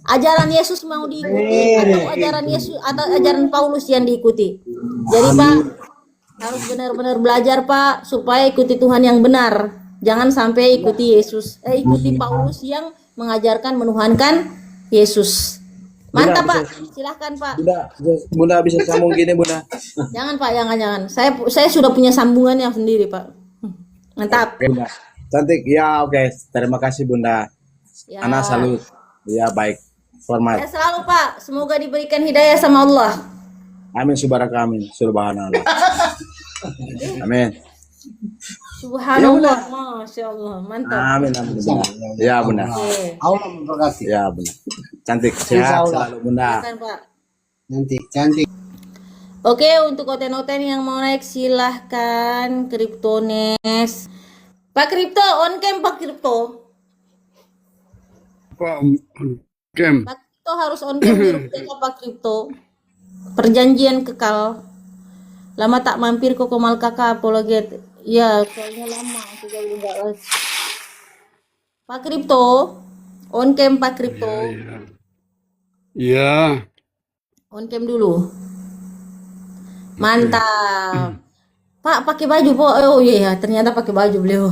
Ajaran Yesus mau diikuti atau ajaran Yesus atau ajaran Paulus yang diikuti. Jadi Pak harus benar-benar belajar Pak supaya ikuti Tuhan yang benar. Jangan sampai ikuti ikuti Paulus yang mengajarkan menuhankan Yesus. Mantap Pak, silahkan Pak. Bunda bisa sambung gini Bunda. Jangan Pak, jangan. Saya sudah punya sambungannya sendiri Pak. Mantap. Oke, Bunda. Cantik. Ya oke. Terima kasih Bunda. Ya. Ana salut. Ya baik. Hormat. Ya selalu Pak, semoga diberikan hidayah sama Allah. Amin amin. Subhanallah. Amin. Subhanallah, Masya Allah, mantap. Amin. Bunda. Ya Bunda. Oke. Allah memberkati. Ya Bunda. Cantik. Sehat Allah. selalu Bunda. Silakan, Pak. Nanti cantik. Oke, untuk oten-oten yang mau naik silahkan Kriptones. Pak Kripto, on cam Pak Kripto. Pak Kem, Pak Kripto harus on cam di rumah Pak Kripto. Perjanjian kekal. Lama tak mampir ke Komal Kakak apologet. Ya, soalnya lama sudah enggak lagi. Pak Kripto, on cam Pak Kripto. ya, On cam dulu. Mantap. Pak pakai baju, Pak. Oh iya, ternyata pakai baju beliau.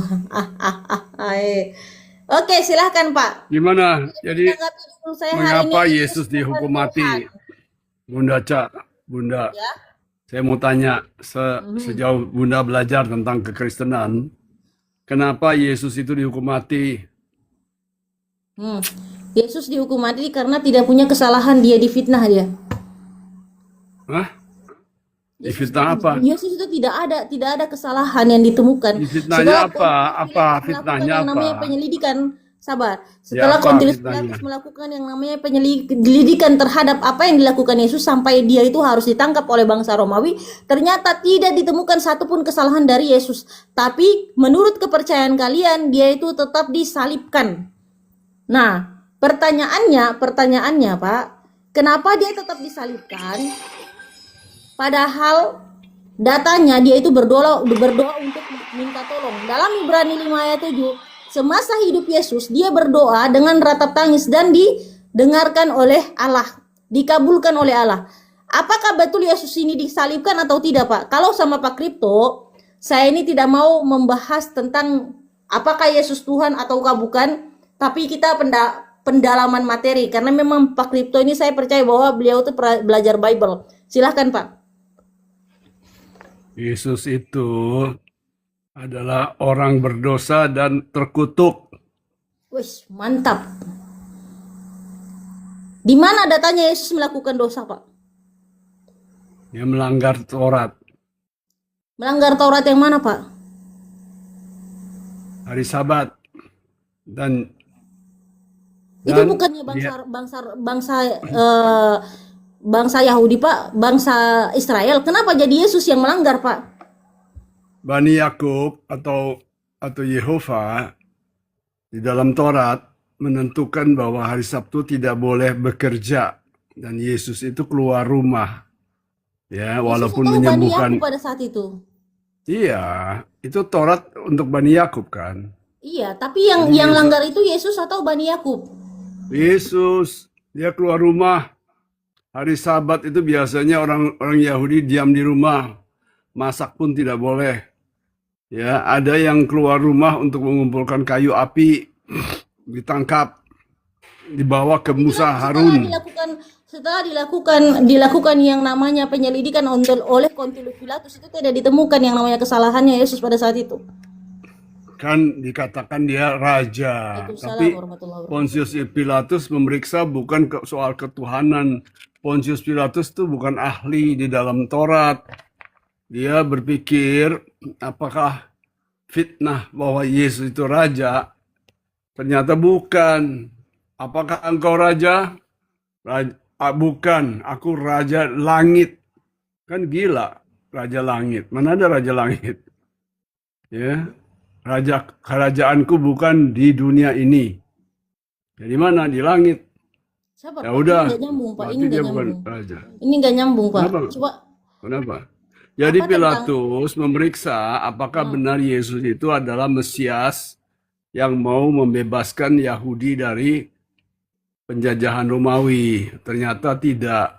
Oke, silahkan Pak. gimana? Jadi Tanggapi dulu saya hari mengapa ini. Yesus dihukum mati? Bunda Ca, Bunda, Ya. saya mau tanya, sejauh Bunda belajar tentang kekristenan, kenapa Yesus itu dihukum mati? Yesus dihukum mati karena tidak punya kesalahan, dia difitnah dia. Hah? Difitnah apa? Yesus itu tidak ada kesalahan yang ditemukan. Fitnahnya Setelah apa? Pontius Pilatus Fitnahnya melakukan yang namanya apa? penyelidikan, sabar. Ya, Setelah apa Pontius fitnahnya? Pilatus melakukan yang namanya penyelidikan terhadap apa yang dilakukan Yesus sampai dia itu harus ditangkap oleh bangsa Romawi, ternyata tidak ditemukan satupun kesalahan dari Yesus. Tapi menurut kepercayaan kalian, dia itu tetap disalibkan. Nah, pertanyaannya Pak, kenapa dia tetap disalibkan? Padahal datanya dia itu berdoa untuk minta tolong. Dalam Ibrani 5 ayat 7, semasa hidup Yesus dia berdoa dengan ratap tangis dan didengarkan oleh Allah, dikabulkan oleh Allah. Apakah betul Yesus ini disalibkan atau tidak, Pak? Kalau sama Pak Kripto, saya ini tidak mau membahas tentang apakah Yesus Tuhan ataukah bukan, tapi kita pendalaman materi karena memang Pak Kripto ini saya percaya bahwa beliau itu belajar Bible. Silahkan Pak. Yesus itu adalah orang berdosa dan terkutuk. Wih, mantap. Di mana datanya Yesus melakukan dosa, Pak? Dia melanggar Taurat. Melanggar Taurat yang mana, Pak? Hari Sabat. Dan Itu bukannya bangsa Yahudi, Pak, bangsa Israel. Kenapa jadi Yesus yang melanggar, Pak? Bani Yakub atau Yehova di dalam Taurat menentukan bahwa hari Sabtu tidak boleh bekerja dan Yesus itu keluar rumah. Ya, walaupun Yesus itu Bani menyembuhkan. Yakub pada saat itu. Iya, itu Taurat untuk Bani Yakub kan. Iya, tapi yang langgar itu Yesus atau Bani Yakub? Yesus, dia keluar rumah. Hari Sabat itu biasanya orang Yahudi diam di rumah. Masak pun tidak boleh. Ya, ada yang keluar rumah untuk mengumpulkan kayu api, ditangkap, dibawa ke Musa Harun. Setelah dilakukan yang namanya penyelidikan oleh Pontius Pilatus, itu tidak ditemukan yang namanya kesalahannya Yesus pada saat itu. Kan dikatakan dia raja, tapi Pontius Pilatus memeriksa bukan soal ketuhanan. Pontius Pilatus itu bukan ahli di dalam Taurat. Dia berpikir apakah fitnah bahwa Yesus itu raja. Ternyata bukan. Apakah engkau raja? bukan, aku raja langit. Kan gila, raja langit. Mana ada raja langit? Ya, kerajaanku bukan di dunia ini. Jadi mana? Di langit. Siapa, Ya Pak? Ini udah, nggak nyambung, Pak. Ini berarti dia nggak bukan nyambung. raja. Ini nggak nyambung, Pak. Kenapa? Coba Kenapa? Jadi apa tentang Pilatus memeriksa apakah benar Yesus itu adalah Mesias yang mau membebaskan Yahudi dari penjajahan Romawi. Ternyata tidak.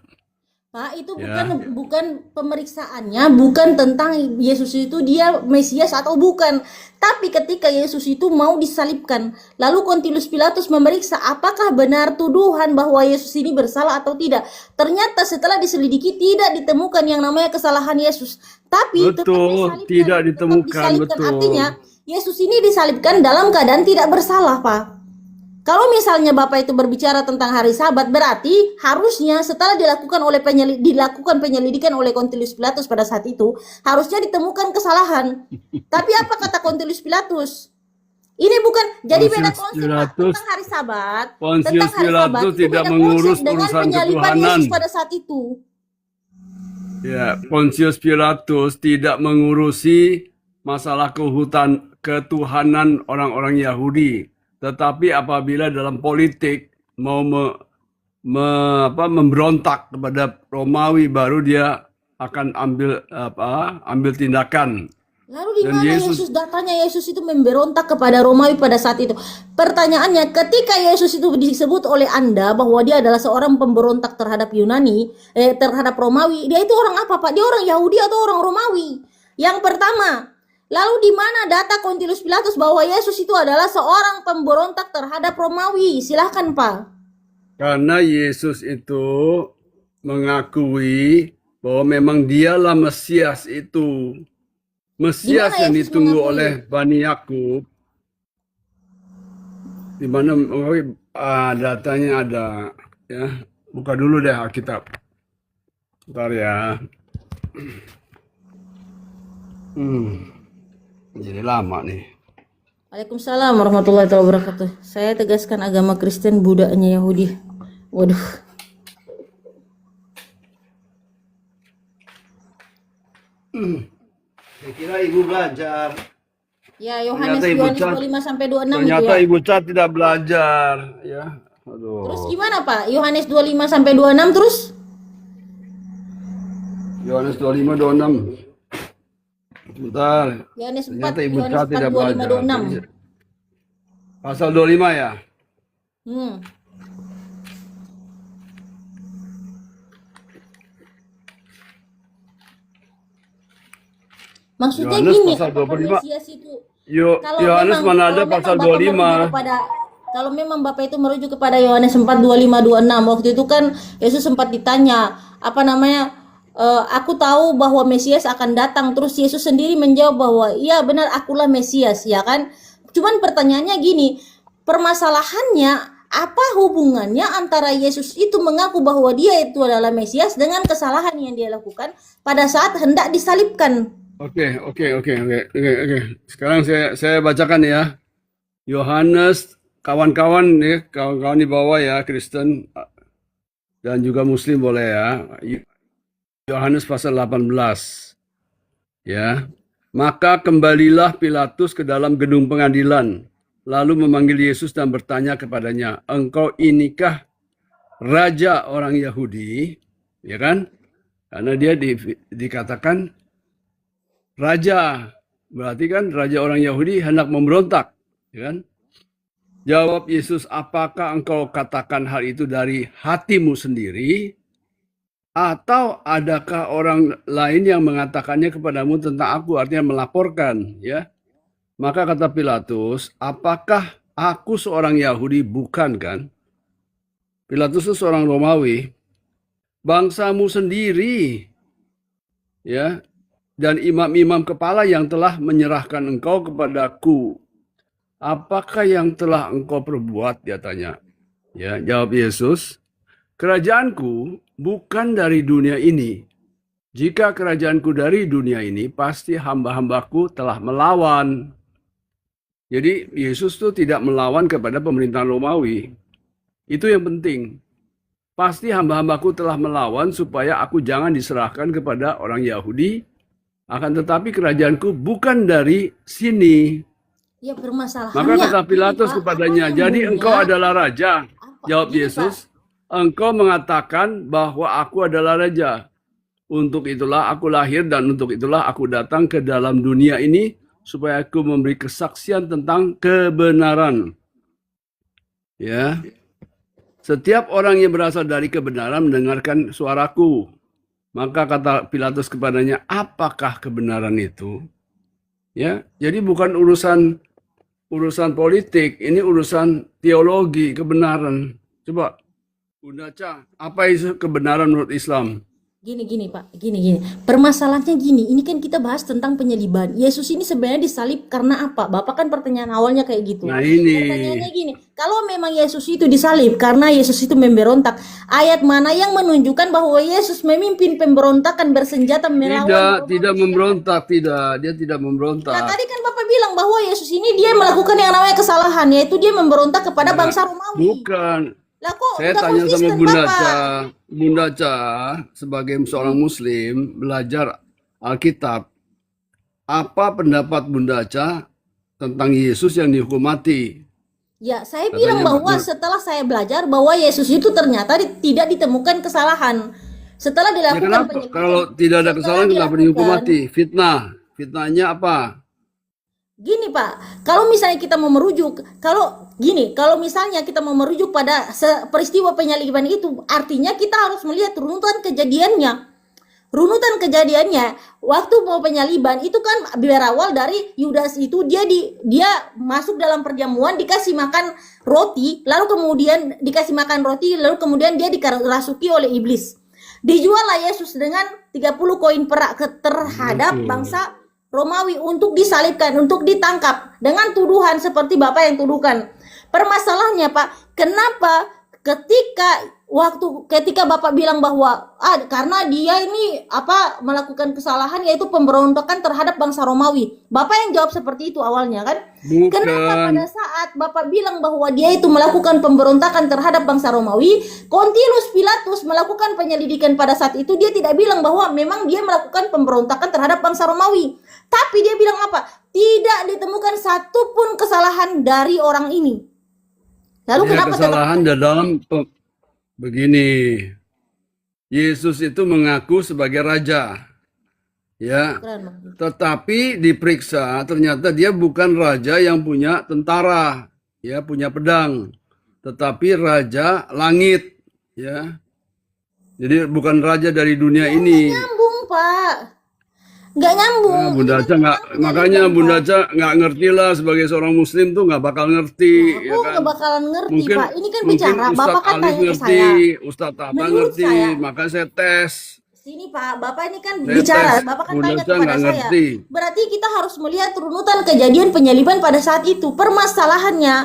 Pak, itu Ya, bukan pemeriksaannya, bukan tentang Yesus itu dia Mesias atau bukan. Tapi ketika Yesus itu mau disalibkan, lalu Pontius Pilatus memeriksa apakah benar tuduhan bahwa Yesus ini bersalah atau tidak. Ternyata setelah diselidiki tidak ditemukan yang namanya kesalahan Yesus. Tapi tetap betul, disalibkan, tidak tetap ditemukan, disalibkan. betul. Artinya Yesus ini disalibkan dalam keadaan tidak bersalah, Pak. Kalau misalnya Bapak itu berbicara tentang hari Sabat, berarti harusnya setelah dilakukan penyelidikan oleh Pontius Pilatus pada saat itu, harusnya ditemukan kesalahan. Tapi apa kata Pontius Pilatus? Ini bukan, jadi beda Pontius konsep, Pak, Pilatus, tentang hari Sabat. Pontius Tentang hari Sabat Pilatus itu tidak beda mengurus konsep dengan urusan penyaliban ketuhanan. Yesus pada saat itu. Ya, Pontius Pilatus tidak mengurusi masalah ketuhanan orang-orang Yahudi. Tetapi apabila dalam politik mau memberontak kepada Romawi, baru dia akan ambil tindakan. Lalu di Dan mana Yesus, Yesus datanya Yesus itu memberontak kepada Romawi pada saat itu? Pertanyaannya, ketika Yesus itu disebut oleh Anda bahwa dia adalah seorang pemberontak terhadap terhadap Romawi, dia itu orang apa, Pak? Dia orang Yahudi atau orang Romawi? Yang pertama, lalu di mana data Pontius Pilatus bahwa Yesus itu adalah seorang pemberontak terhadap Romawi? Silahkan, Pak. karena Yesus itu mengakui bahwa memang dialah Mesias itu. Di Mesias mana yang Yesus ditunggu mengakui? oleh Bani Yakub. Di mana datanya ada, ya. Buka dulu deh Alkitab. Bentar ya. Jadi lama nih. Waalaikumsalam warahmatullahi wabarakatuh. Saya tegaskan agama Kristen, Budanya Yahudi. Waduh. Saya kira ibu belajar. Ya, Yohanes Ternyata ibu Cat, 25 sampai 26 itu ternyata ya. ibu Cat tidak belajar, ya. Terus Aduh. gimana, Pak? Yohanes 25 sampai 26 terus? Yohanes 25 26. Sebentar. Yohanes 4, Ternyata ibu Yohanes Cat 4 tidak 25 belajar. 26. Pasal 25 ya. Hmm. Maksudnya Yohanes gini, pasal apakah 25. Mesias itu Yohanes mana ada pasal Bapak 25? merujuk kalau memang Bapak itu merujuk kepada Yohanes 4 25 26, waktu itu kan Yesus sempat ditanya, apa namanya? Aku tahu bahwa Mesias akan datang. Terus Yesus sendiri menjawab bahwa iya benar, akulah Mesias, ya kan? Cuman pertanyaannya gini, permasalahannya apa hubungannya antara Yesus itu mengaku bahwa dia itu adalah Mesias dengan kesalahan yang dia lakukan pada saat hendak disalibkan? Oke. Sekarang saya bacakan ya. Yohanes, kawan-kawan ya, kawan-kawan di bawah ya, Kristen dan juga Muslim boleh ya. Yohanes pasal 18. Ya. Maka kembalilah Pilatus ke dalam gedung pengadilan, lalu memanggil Yesus dan bertanya kepadanya, "Engkau inikah raja orang Yahudi?" Ya kan? Karena dia dikatakan raja, berarti kan raja orang Yahudi hendak memberontak, ya kan? Jawab Yesus, "Apakah engkau katakan hal itu dari hatimu sendiri, atau adakah orang lain yang mengatakannya kepadamu tentang aku?" Artinya melaporkan, ya. Maka kata Pilatus, "Apakah aku seorang Yahudi?" Bukan kan? Pilatus itu seorang Romawi. Bangsamu sendiri, ya, dan imam-imam kepala yang telah menyerahkan engkau kepadaku. Apakah yang telah engkau perbuat? Dia tanya. Ya, jawab Yesus, "Kerajaanku bukan dari dunia ini. Jika kerajaanku dari dunia ini, pasti hamba-hambaku telah melawan." Jadi Yesus itu tidak melawan kepada pemerintahan Romawi. Itu yang penting. pasti hamba-hambaku telah melawan supaya aku jangan diserahkan kepada orang Yahudi. Akan tetapi kerajaanku bukan dari sini. Ya permasalahannya. Maka kata Pilatus Pak, kepadanya, apa yang jadi mulia? engkau adalah raja. Jawab Gini, Yesus, engkau mengatakan bahwa aku adalah raja. Untuk itulah aku lahir dan untuk itulah aku datang ke dalam dunia ini supaya aku memberi kesaksian tentang kebenaran. Ya. Setiap orang yang berasal dari kebenaran mendengarkan suaraku. Maka kata Pilatus kepadanya, apakah kebenaran itu? Ya, jadi bukan urusan politik, ini urusan teologi, kebenaran. Coba, Bunda Cha, apa itu kebenaran menurut Islam? Gini Pak, gini. Permasalahannya gini, ini kan kita bahas tentang penyaliban. Yesus ini sebenarnya disalib karena apa? Bapak kan pertanyaan awalnya kayak gitu. Nah ini, Pertanyaannya gini, kalau memang Yesus itu disalib karena Yesus itu memberontak, ayat mana yang menunjukkan bahwa Yesus memimpin pemberontakan bersenjata melawan? tidak memberontak, dia tidak Nah, memberontak. tadi kan Bapak bilang bahwa Yesus ini dia melakukan yang namanya kesalahan, yaitu dia memberontak kepada bangsa Romawi. Bukan. Lah kok Saya nggak tanya sama konsisten, Bunda Bapak? Cha, Bunda Cha sebagai seorang Muslim belajar Alkitab, apa pendapat Bunda Cha tentang Yesus yang dihukum mati? Ya, saya Katanya bilang bahwa betul. setelah saya belajar bahwa Yesus itu ternyata tidak ditemukan kesalahan. Setelah Ya dilakukan kenapa? penyelidikan, Kalau tidak ada setelah kesalahan kenapa dihukum dilakukan, mati? Fitnahnya apa? gini Pak, kalau misalnya kita mau merujuk, kalau misalnya kita mau merujuk pada peristiwa penyaliban itu, artinya kita harus melihat runutan kejadiannya. Runutan kejadiannya, waktu mau penyaliban itu kan berawal dari Yudas itu dia masuk dalam perjamuan, dikasih makan roti, lalu kemudian dikasih makan roti, lalu kemudian dia dikerasuki oleh iblis. Dijuallah Yesus dengan 30 koin perak terhadap bangsa Romawi untuk disalibkan, untuk ditangkap dengan tuduhan seperti Bapak yang tuduhkan. Permasalahannya Pak, kenapa ketika Bapak bilang bahwa karena dia ini melakukan kesalahan yaitu pemberontakan terhadap bangsa Romawi. Bapak yang jawab seperti itu awalnya kan? Bukan. Kenapa pada saat Bapak bilang bahwa dia itu melakukan pemberontakan terhadap bangsa Romawi, Pontius Pilatus melakukan penyelidikan pada saat itu, dia tidak bilang bahwa memang dia melakukan pemberontakan terhadap bangsa Romawi. Tapi dia bilang apa? Tidak ditemukan satupun kesalahan dari orang ini. Lalu Ya, kenapa kesalahan dalam begini. Yesus itu mengaku sebagai raja. Ya. tetap Tetapi diperiksa ternyata dia bukan raja yang punya tentara, ya, punya pedang, tetapi raja langit, ya. Jadi bukan raja dari dunia ini. nyambung Pak? Nggak nyambung. Nah, Bunda Cha nggak, makanya Bunda Cha nggak ngerti lah, sebagai seorang Muslim tuh nggak bakal ngerti, ya Aku kan? nggak bakalan ngerti Mungkin Pak. Ini kan mungkin bicara, Bapak Ustadz kan Alif tanya ke ngerti, saya. Ustadz Tata Menurut ngerti, saya, maka saya tes. sini Pak, Bapak ini kan Saya bicara, tes. Bapak kan Bunda tanya Cha kepada nggak saya. ngerti. Berarti kita harus melihat runutan kejadian penyaliban pada saat itu. Permasalahannya,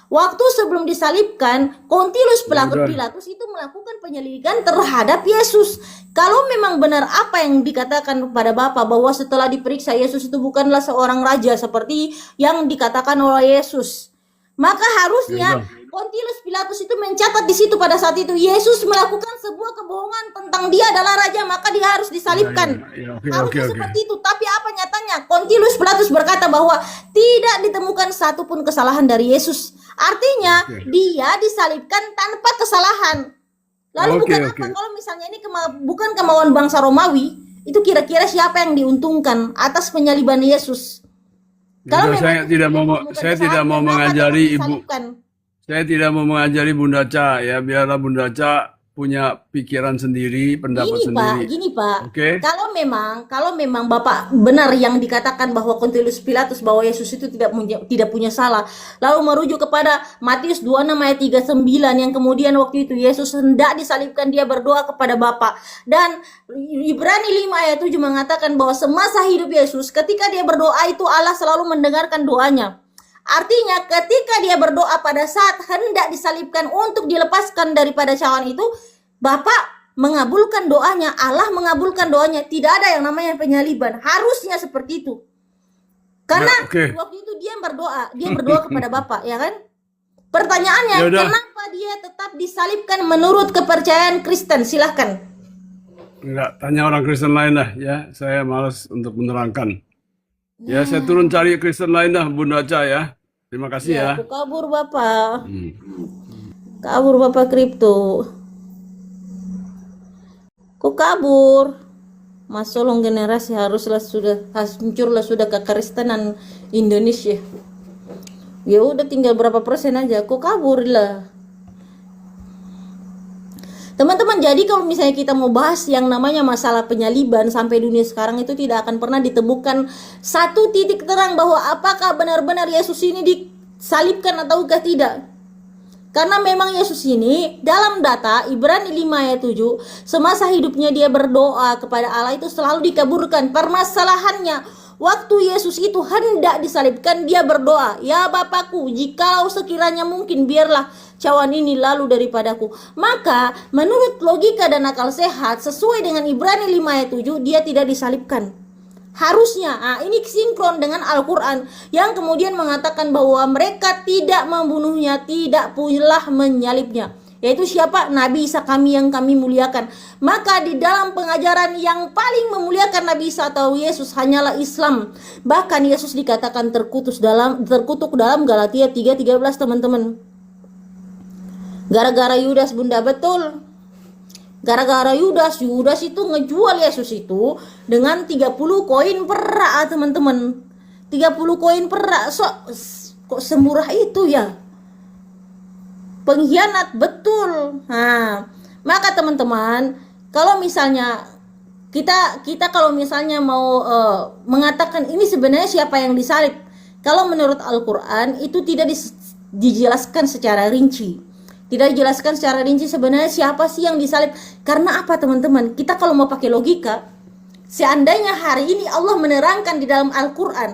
waktu sebelum disalibkan, Pontius Pilatus itu melakukan penyelidikan terhadap Yesus. Kalau memang benar apa yang dikatakan kepada Bapak bahwa setelah diperiksa Yesus itu bukanlah seorang raja seperti yang dikatakan oleh Yesus, maka harusnya Pontius Pilatus itu mencatat di situ pada saat itu Yesus melakukan sebuah kebohongan tentang dia adalah raja, maka dia harus disalibkan. Harusnya seperti itu. Tapi apa nyatanya? Pontius Pilatus berkata bahwa tidak ditemukan satupun kesalahan dari Yesus. Artinya dia disalibkan tanpa kesalahan. Lalu bukan apa kalau misalnya ini bukan kemauan bangsa Romawi, itu kira-kira siapa yang diuntungkan atas penyaliban Yesus? Kalau saya tidak mau mengajari Ibu. disalibkan? Saya tidak mau mengajari Bunda Cha, ya, biarlah Bunda Cha punya pikiran sendiri, pendapat sendiri. Gini Pak, Oke. kalau memang Bapak benar yang dikatakan bahwa Pontius Pilatus bahwa Yesus itu tidak punya salah, lalu merujuk kepada Matius 26 ayat 39 yang kemudian waktu itu Yesus hendak disalibkan, dia berdoa kepada Bapa, dan Ibrani 5 ayat 7 mengatakan bahwa semasa hidup Yesus ketika dia berdoa itu Allah selalu mendengarkan doanya. Artinya ketika dia berdoa pada saat hendak disalibkan untuk dilepaskan daripada cawan itu, Bapak mengabulkan doanya, Allah mengabulkan doanya. Tidak ada yang namanya penyaliban. Harusnya seperti itu. Karena waktu itu dia berdoa kepada Bapak, ya kan? Pertanyaannya, kenapa dia tetap disalibkan menurut kepercayaan Kristen? Silahkan. Enggak, tanya orang Kristen lain dah ya. Saya malas untuk menerangkan. Ya, saya turun cari Kristen lain dah, Bunda Aca ya. Terima kasih ya. Aku kabur Bapak. Kabur Bapak Kripto. Kok kabur? Mas Solong generasi haruslah hancurlah sudah kekristenan Indonesia. Ya udah tinggal berapa persen aja, kok kabur lah. Teman-teman, jadi kalau misalnya kita mau bahas yang namanya masalah penyaliban sampai dunia sekarang itu tidak akan pernah ditemukan satu titik terang bahwa apakah benar-benar Yesus ini disalibkan ataukah tidak. Karena memang Yesus ini dalam data Ibrani 5 ayat 7, semasa hidupnya dia berdoa kepada Allah itu selalu dikabulkan. Permasalahannya, waktu Yesus itu hendak disalibkan, dia berdoa, "Ya Bapakku, jikalau sekiranya mungkin, biarlah cawan ini lalu daripadaku." Maka menurut logika dan akal sehat, sesuai dengan Ibrani 5 ayat 7, dia tidak disalibkan. Harusnya, ini sinkron dengan Al-Quran yang kemudian mengatakan bahwa mereka tidak membunuhnya, tidak pula menyalibnya. Yaitu siapa? Nabi Isa kami yang kami muliakan. Maka di dalam pengajaran yang paling memuliakan Nabi Isa atau Yesus hanyalah Islam. Bahkan Yesus dikatakan terkutuk dalam Galatia 3:13 teman-teman. Gara-gara Yudas Bunda, betul. Gara-gara Yudas itu ngejual Yesus itu dengan 30 koin perak teman-teman. 30 koin perak. Kok semurah itu ya? Pengkhianat, betul. Nah, maka teman-teman, kalau misalnya kita kalau misalnya mau mengatakan ini sebenarnya siapa yang disalib, kalau menurut Al-Quran itu tidak dijelaskan secara rinci. Tidak dijelaskan secara rinci sebenarnya siapa sih yang disalib. Karena apa teman-teman? Kita kalau mau pakai logika, seandainya hari ini Allah menerangkan di dalam Al-Quran,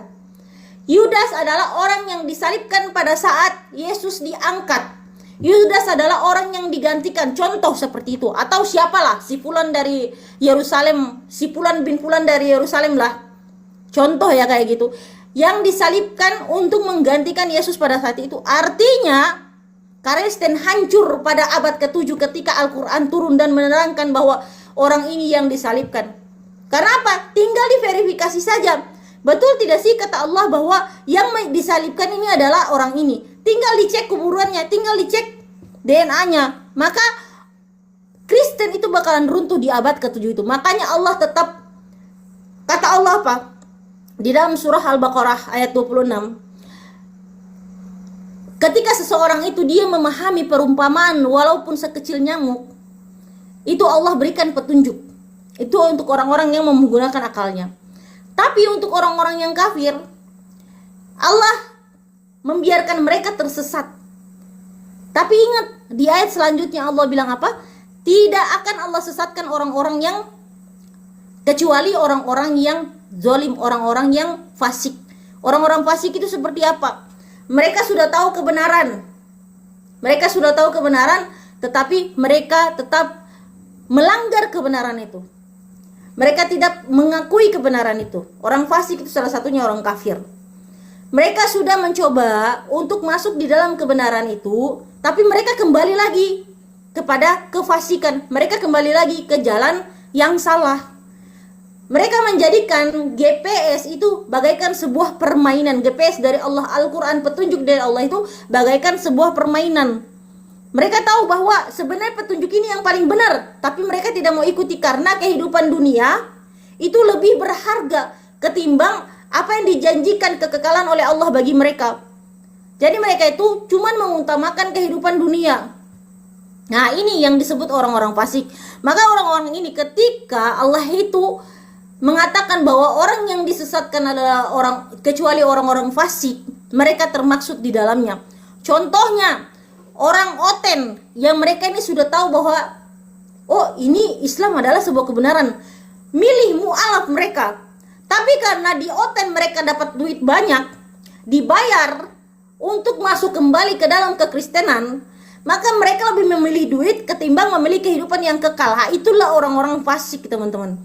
Yudas adalah orang yang disalibkan pada saat Yesus diangkat. Yudas adalah orang yang digantikan, contoh seperti itu. Atau siapalah, si Fulan dari Yerusalem, si Fulan bin Fulan dari Yerusalem lah, contoh ya kayak gitu, yang disalibkan untuk menggantikan Yesus pada saat itu. Artinya Kristen hancur pada abad ke-7 ketika Al-Quran turun dan menerangkan bahwa orang ini yang disalibkan. Karena apa? Tinggal diverifikasi saja. Betul tidak sih kata Allah bahwa yang disalibkan ini adalah orang ini? Tinggal dicek kuburannya, tinggal dicek DNA-nya. Maka Kristen itu bakalan runtuh di abad ke-7 itu. Makanya Allah tetap, kata Allah apa? Di dalam surah Al-Baqarah ayat 26. Ketika seseorang itu dia memahami perumpamaan walaupun sekecil nyamuk, itu Allah berikan petunjuk. Itu untuk orang-orang yang menggunakan akalnya. Tapi untuk orang-orang yang kafir, Allah membiarkan mereka tersesat. Tapi ingat, di ayat selanjutnya Allah bilang apa? Tidak akan Allah sesatkan orang-orang yang, kecuali orang-orang yang zalim, orang-orang yang fasik. Orang-orang fasik itu seperti apa? Mereka sudah tahu kebenaran. Mereka sudah tahu kebenaran, tetapi mereka tetap melanggar kebenaran itu. Mereka tidak mengakui kebenaran itu. Orang fasik itu salah satunya orang kafir. Mereka sudah mencoba untuk masuk di dalam kebenaran itu, tapi mereka kembali lagi kepada kefasikan. Mereka kembali lagi ke jalan yang salah. Mereka menjadikan GPS itu bagaikan sebuah permainan. GPS dari Allah, Al-Quran, petunjuk dari Allah itu bagaikan sebuah permainan. Mereka tahu bahwa sebenarnya petunjuk ini yang paling benar, tapi mereka tidak mau ikuti karena kehidupan dunia itu lebih berharga ketimbang apa yang dijanjikan kekekalan oleh Allah bagi mereka. Jadi mereka itu cuma mengutamakan kehidupan dunia. Nah, ini yang disebut orang-orang fasik. Maka orang-orang ini ketika Allah itu mengatakan bahwa orang yang disesatkan adalah orang, kecuali orang-orang fasik, mereka termaksud di dalamnya. Contohnya orang Oten yang mereka ini sudah tahu bahwa oh ini Islam adalah sebuah kebenaran, milih mu'alaf mereka. Tapi karena di Oten mereka dapat duit banyak, dibayar untuk masuk kembali ke dalam kekristenan, maka mereka lebih memilih duit ketimbang memilih kehidupan yang kekal. Itulah orang-orang fasik teman-teman.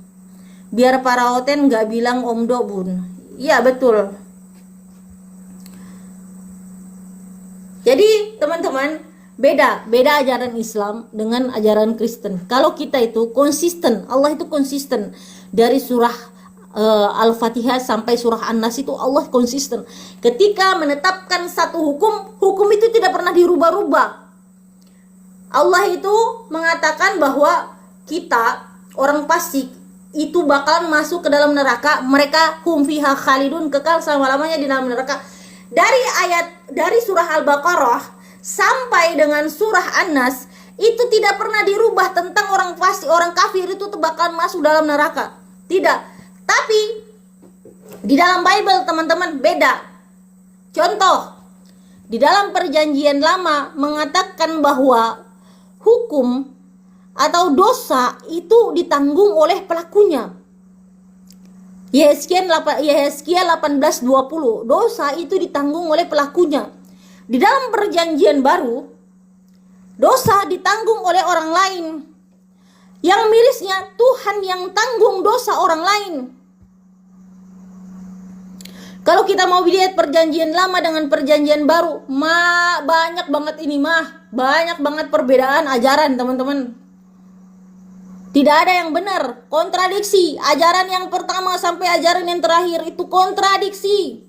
Biar para Oten gak bilang omdo bun. Iya betul. Jadi teman-teman, Beda ajaran Islam dengan ajaran Kristen. Kalau kita itu konsisten, Allah itu konsisten dari surah Al-Fatihah sampai surah An-Nas itu Allah konsisten. Ketika menetapkan satu hukum itu tidak pernah dirubah-rubah. Allah itu mengatakan bahwa kita orang fasik itu bakalan masuk ke dalam neraka, mereka hum fiha khalidun, kekal selama-lamanya di dalam neraka. Dari surah Al-Baqarah sampai dengan surah An-Nas itu tidak pernah dirubah tentang orang fasik, orang kafir itu bakalan masuk dalam neraka. Tidak. Tapi di dalam Bible teman-teman beda. Contoh, di dalam Perjanjian Lama mengatakan bahwa hukum atau dosa itu ditanggung oleh pelakunya. Yehezkiel 18:20, dosa itu ditanggung oleh pelakunya. Di dalam Perjanjian Baru, dosa ditanggung oleh orang lain. Yang mirisnya, Tuhan yang tanggung dosa orang lain. Kalau kita mau lihat Perjanjian Lama dengan Perjanjian Baru, banyak banget banyak banget perbedaan ajaran teman-teman. Tidak ada yang benar, kontradiksi. Ajaran yang pertama sampai ajaran yang terakhir itu kontradiksi.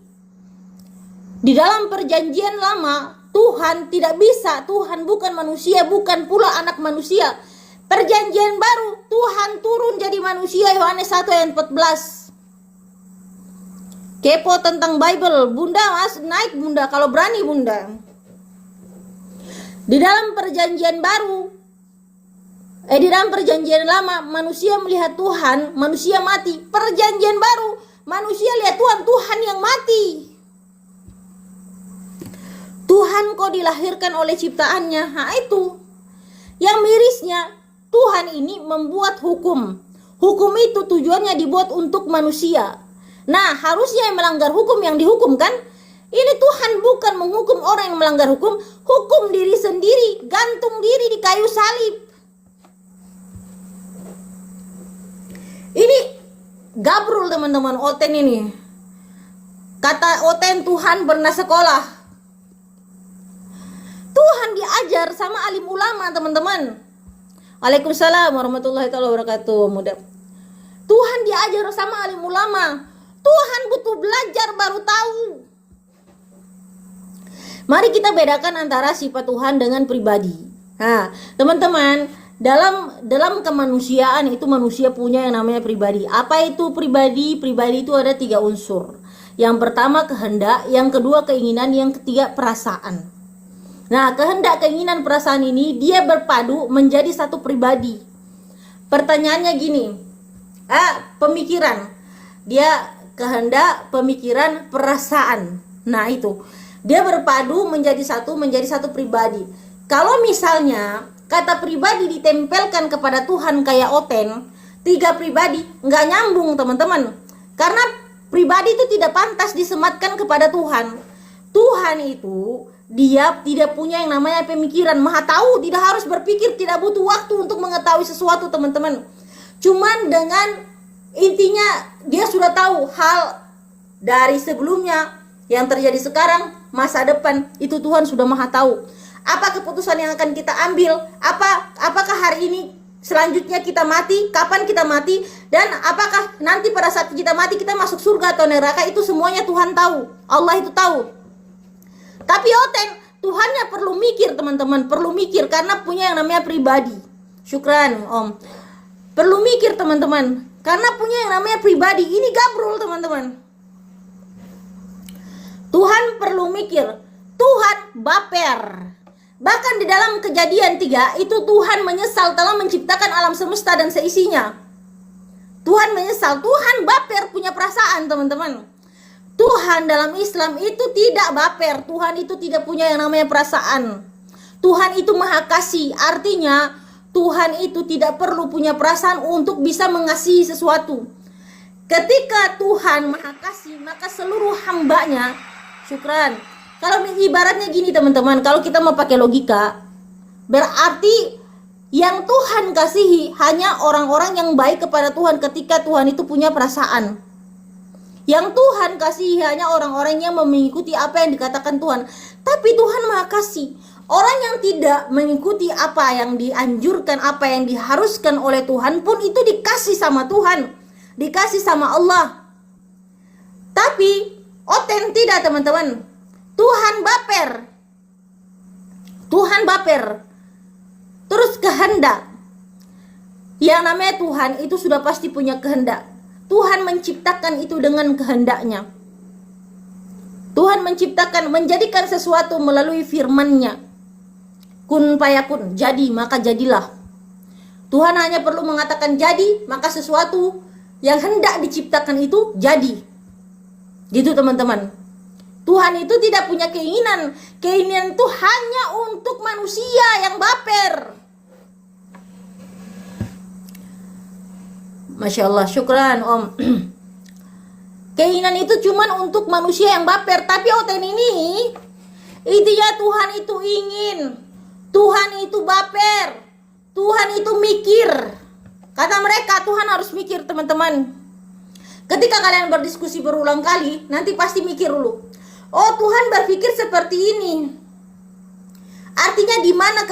Di dalam Perjanjian Lama, Tuhan tidak bisa, Tuhan bukan manusia, bukan pula anak manusia. Perjanjian Baru, Tuhan turun jadi manusia, Yohanes 1 ayat 14. Kepo tentang Bible, Bunda naik Bunda, kalau berani Bunda. Di dalam Perjanjian Baru, di dalam Perjanjian Lama, manusia melihat Tuhan, manusia mati. Perjanjian Baru, manusia lihat Tuhan yang mati. Tuhan kok dilahirkan oleh ciptaannya. Nah itu. Yang mirisnya, Tuhan ini membuat hukum. Hukum itu tujuannya dibuat untuk manusia. Nah, harusnya yang melanggar hukum yang dihukum kan? Ini Tuhan bukan menghukum orang yang melanggar hukum. Hukum diri sendiri, gantung diri di kayu salib. Ini gabrul teman-teman, Oten ini. Kata Oten, Tuhan pernah sekolah. Tuhan diajar sama alim ulama teman-teman. Waalaikumsalam warahmatullahi wabarakatuh. Mudah. Tuhan diajar sama alim ulama. Tuhan butuh belajar baru tahu. Mari kita bedakan antara sifat Tuhan dengan pribadi. Nah, teman-teman, dalam kemanusiaan itu manusia punya yang namanya pribadi. Apa itu pribadi? Pribadi itu ada 3 unsur. Yang pertama kehendak, yang kedua keinginan, yang ketiga perasaan. Nah, kehendak, keinginan, perasaan ini dia berpadu menjadi satu pribadi. Pertanyaannya gini, pemikiran, dia kehendak, pemikiran, perasaan. Nah itu, dia berpadu menjadi satu pribadi. Kalau misalnya kata pribadi ditempelkan kepada Tuhan kayak Oten, 3 pribadi, nggak nyambung teman-teman. Karena pribadi itu tidak pantas disematkan kepada Tuhan. Tuhan itu dia tidak punya yang namanya pemikiran, maha tahu, tidak harus berpikir, tidak butuh waktu untuk mengetahui sesuatu teman-teman. Cuman dengan intinya dia sudah tahu hal dari sebelumnya, yang terjadi sekarang, masa depan, itu Tuhan sudah maha tahu. Apa keputusan yang akan kita ambil, apakah hari ini selanjutnya kita mati, kapan kita mati, dan apakah nanti pada saat kita mati kita masuk surga atau neraka, itu semuanya Tuhan tahu, Allah itu tahu. Tapi Oten, Tuhannya perlu mikir teman-teman, perlu mikir karena punya yang namanya pribadi. Syukran Om. Perlu mikir teman-teman, karena punya yang namanya pribadi. Ini gabrul teman-teman. Tuhan perlu mikir. Tuhan baper. Bahkan di dalam Kejadian 3 itu Tuhan menyesal telah menciptakan alam semesta dan seisinya. Tuhan menyesal, Tuhan baper, punya perasaan teman-teman. Tuhan dalam Islam itu tidak baper. Tuhan itu tidak punya yang namanya perasaan. Tuhan itu maha kasih. Artinya Tuhan itu tidak perlu punya perasaan untuk bisa mengasihi sesuatu. Ketika Tuhan maha kasih, maka seluruh hambanya, syukran. Kalau ibaratnya gini teman-teman, kalau kita mau pakai logika, berarti yang Tuhan kasihi hanya orang-orang yang baik kepada Tuhan ketika Tuhan itu punya perasaan. Yang Tuhan kasih hanya orang-orang yang mengikuti apa yang dikatakan Tuhan. Tapi Tuhan maha kasih. Orang yang tidak mengikuti apa yang dianjurkan, apa yang diharuskan oleh Tuhan pun itu dikasih sama Tuhan, dikasih sama Allah. Tapi Oten tidak, teman-teman. Tuhan baper. Tuhan baper. Terus kehendak. Yang namanya Tuhan itu sudah pasti punya kehendak. Tuhan menciptakan itu dengan kehendaknya. Tuhan menciptakan, menjadikan sesuatu melalui firman-Nya. Kun fayakun, jadi maka jadilah. Tuhan hanya perlu mengatakan jadi, maka sesuatu yang hendak diciptakan itu jadi. Gitu teman-teman. Tuhan itu tidak punya keinginan. Keinginan itu hanya untuk manusia yang baper. Masya Allah, syukran Om. Keinginan itu cuman untuk manusia yang baper. Tapi Oten ini, intinya Tuhan itu ingin, Tuhan itu baper, Tuhan itu mikir. Kata mereka Tuhan harus mikir, teman-teman. Ketika kalian berdiskusi berulang kali, nanti pasti mikir dulu. Oh, Tuhan berpikir seperti ini. Artinya di mana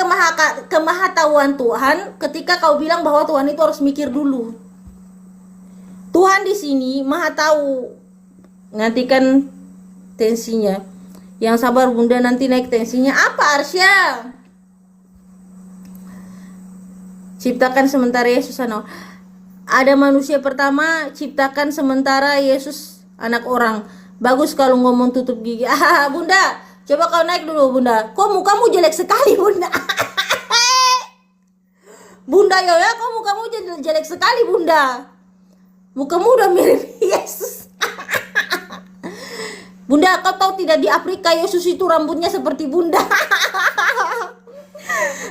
kemahatauan Tuhan ketika kau bilang bahwa Tuhan itu harus mikir dulu. Tuhan di sini maha tahu. Nanti kan tensinya. Yang sabar Bunda, nanti naik tensinya. Apa Arsya? Ciptakan sementara Yesus ada manusia pertama, ciptakan sementara Yesus anak orang. Bagus kalau ngomong tutup gigi. Bunda, coba kau naik dulu Bunda. Kok mukamu jelek sekali Bunda? Bunda ya, kok mukamu jelek sekali Bunda? Mukamu udah mirip Yesus. Bunda, kau tahu tidak di Afrika Yesus itu rambutnya seperti Bunda.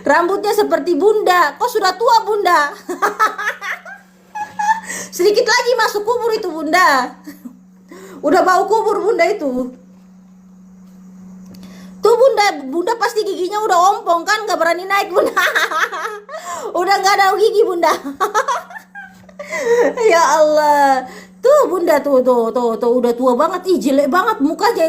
Rambutnya seperti Bunda. Kok sudah tua Bunda? Sedikit lagi masuk kubur itu Bunda. Udah bau kubur Bunda itu. Tuh Bunda pasti giginya udah ompong kan, gak berani naik Bunda. Udah gak ada gigi Bunda. Ya Allah. Tuh Bunda tuh udah tua banget. Ih, jelek banget mukanya.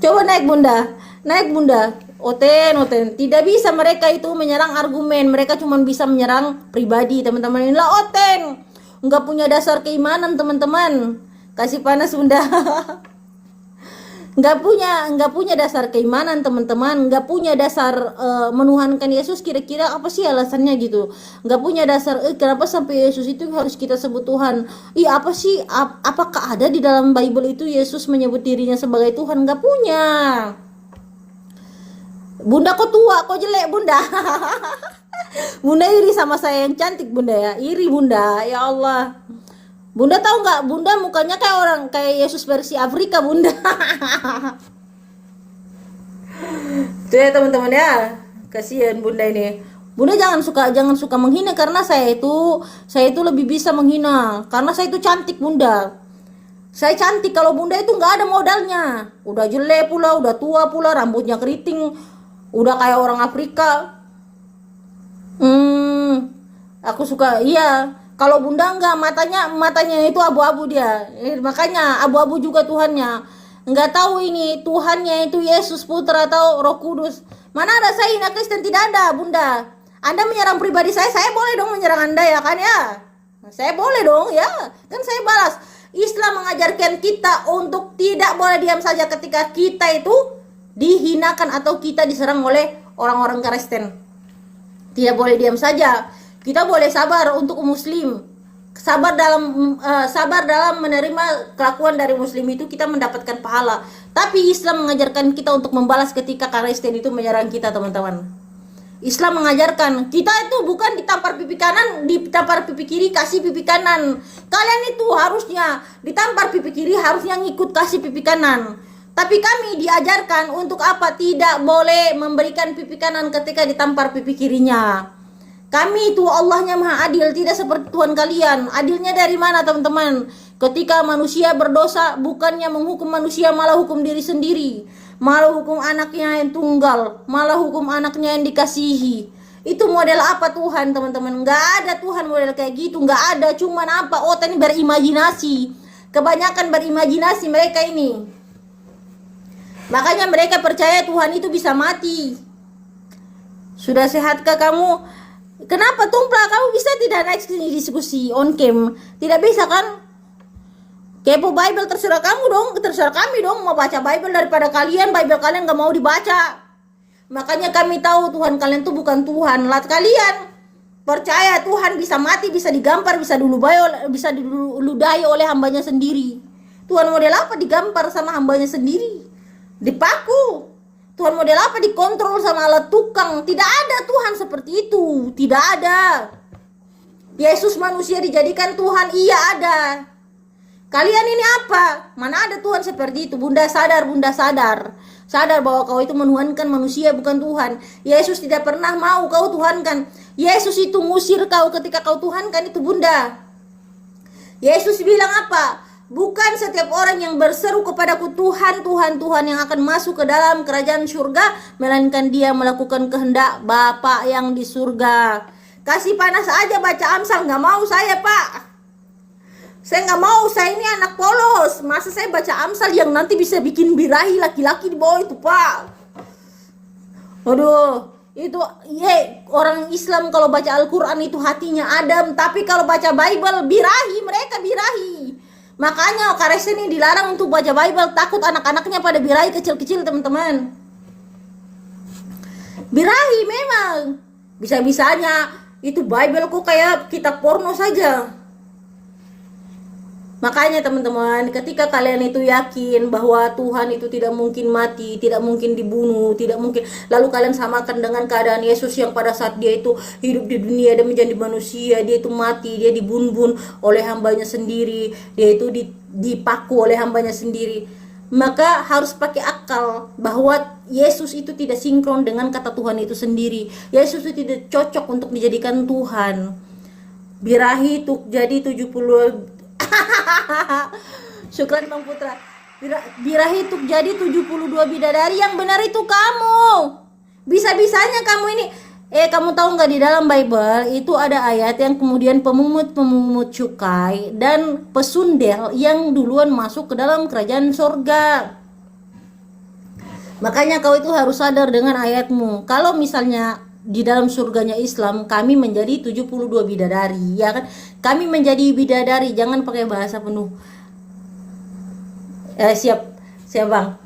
Coba naik Bunda. Naik Bunda. Oten. Tidak bisa mereka itu menyerang argumen. Mereka cuma bisa menyerang pribadi, teman-teman. Inilah Oten. Enggak punya dasar keimanan, teman-teman. Kasih panas Bunda. Enggak punya dasar keimanan, teman-teman. Enggak punya dasar menuhankan Yesus. Kira-kira apa sih alasannya gitu? Enggak punya dasar kenapa sampai Yesus itu harus kita sebut Tuhan? Iya, apa sih? Apakah ada di dalam Bible itu Yesus menyebut dirinya sebagai Tuhan? Enggak punya. Bunda kok tua, kok jelek Bunda. Bunda iri sama saya yang cantik Bunda ya. Iri Bunda, ya Allah. Bunda tahu nggak? Bunda mukanya kayak Yesus versi Afrika Bunda. Tuh ya teman-teman ya. Kasihan Bunda ini. Bunda jangan suka menghina, karena saya itu lebih bisa menghina karena saya itu cantik Bunda. Saya cantik. Kalau Bunda itu nggak ada modalnya. Udah jelek pula, udah tua pula, rambutnya keriting. Udah kayak orang Afrika. Aku suka, iya. Kalau Bunda enggak, matanya itu abu-abu dia. Makanya abu-abu juga Tuhannya. Enggak tahu ini Tuhannya itu Yesus Putra atau Roh Kudus. Mana ada, saya ini Kristen tidak ada Bunda. Anda menyerang pribadi saya boleh dong menyerang Anda ya kan ya? Saya boleh dong ya. Kan saya balas. Islam mengajarkan kita untuk tidak boleh diam saja ketika kita itu dihinakan atau kita diserang oleh orang-orang Kristen. Tidak boleh diam saja. Kita boleh sabar untuk Muslim. Sabar dalam menerima kelakuan dari Muslim itu kita mendapatkan pahala. Tapi Islam mengajarkan kita untuk membalas ketika Kristen itu menyerang kita, teman-teman. Islam mengajarkan kita itu bukan ditampar pipi kanan, ditampar pipi kiri, kasih pipi kanan. Kalian itu harusnya ditampar pipi kiri, harusnya ngikut kasih pipi kanan. Tapi kami diajarkan untuk apa? Tidak boleh memberikan pipi kanan ketika ditampar pipi kirinya. Kami itu Allahnya maha adil, tidak seperti Tuhan kalian. Adilnya dari mana teman-teman? Ketika manusia berdosa, bukannya menghukum manusia, malah hukum diri sendiri. Malah hukum anaknya yang tunggal, malah hukum anaknya yang dikasihi. Itu model apa Tuhan teman-teman? Nggak ada Tuhan model kayak gitu, nggak ada. Cuman apa? Oten berimajinasi. Kebanyakan berimajinasi mereka ini. Makanya mereka percaya Tuhan itu bisa mati. Sudah sehatkah kamu? Kenapa Tumpla kamu bisa tidak naik sini diskusi on cam? Tidak bisa kan? Kepo Bible terserah kamu dong, terserah kami dong mau baca Bible daripada kalian Bible kalian gak mau dibaca. Makanya kami tahu Tuhan kalian tuh bukan Tuhan. Lat kalian percaya Tuhan bisa mati, bisa digampar, bisa diludai oleh hambanya sendiri. Tuhan model apa digampar sama hambanya sendiri? Dipaku. Tuhan model apa dikontrol sama alat tukang? Tidak ada Tuhan seperti itu. Tidak ada. Yesus manusia dijadikan Tuhan, iya ada. Kalian ini apa? Mana ada Tuhan seperti itu? Bunda sadar, Bunda sadar. Sadar bahwa kau itu menuhankan manusia bukan Tuhan. Yesus tidak pernah mau kau tuhankan. Yesus itu ngusir kau ketika kau tuhankan itu Bunda. Yesus bilang apa? Bukan setiap orang yang berseru kepadaku Tuhan, Tuhan, Tuhan yang akan masuk ke dalam kerajaan surga, melainkan dia melakukan kehendak Bapa yang di surga. Kasih panas aja baca Amsal, nggak mau saya Pak. Saya nggak mau, saya ini anak polos. Masa saya baca Amsal yang nanti bisa bikin birahi laki-laki di bawah itu Pak. Aduh, itu orang Islam kalau baca Al-Quran itu hatinya adem. Tapi kalau baca Bible birahi, mereka birahi. Makanya Karesten ini dilarang untuk baca Bible, takut anak-anaknya pada birahi kecil-kecil teman-teman. Birahi memang. Bisa-bisanya itu Bible kok kayak kitab porno saja. Makanya teman-teman, ketika kalian itu yakin bahwa Tuhan itu tidak mungkin mati, tidak mungkin dibunuh, tidak mungkin, lalu kalian samakan dengan keadaan Yesus yang pada saat dia itu hidup di dunia dan menjadi manusia, dia itu mati, dia dibun-bun oleh hambanya sendiri, dia itu dipaku oleh hambanya sendiri. Maka harus pakai akal bahwa Yesus itu tidak sinkron dengan kata Tuhan itu sendiri. Yesus itu tidak cocok untuk dijadikan Tuhan. Birahi tuh jadi 70 Syukran Bang Putra. Birahi itu jadi 72 bidadari, yang benar itu kamu. Bisa-bisanya kamu ini kamu tahu nggak di dalam Bible itu ada ayat yang kemudian pemungut cukai dan pesundel yang duluan masuk ke dalam kerajaan sorga. Makanya kau itu harus sadar dengan ayatmu. Kalau misalnya di dalam surganya Islam kami menjadi 72 bidadari, ya kan? Kami menjadi bidadari, jangan pakai bahasa penuh. Siap Bang.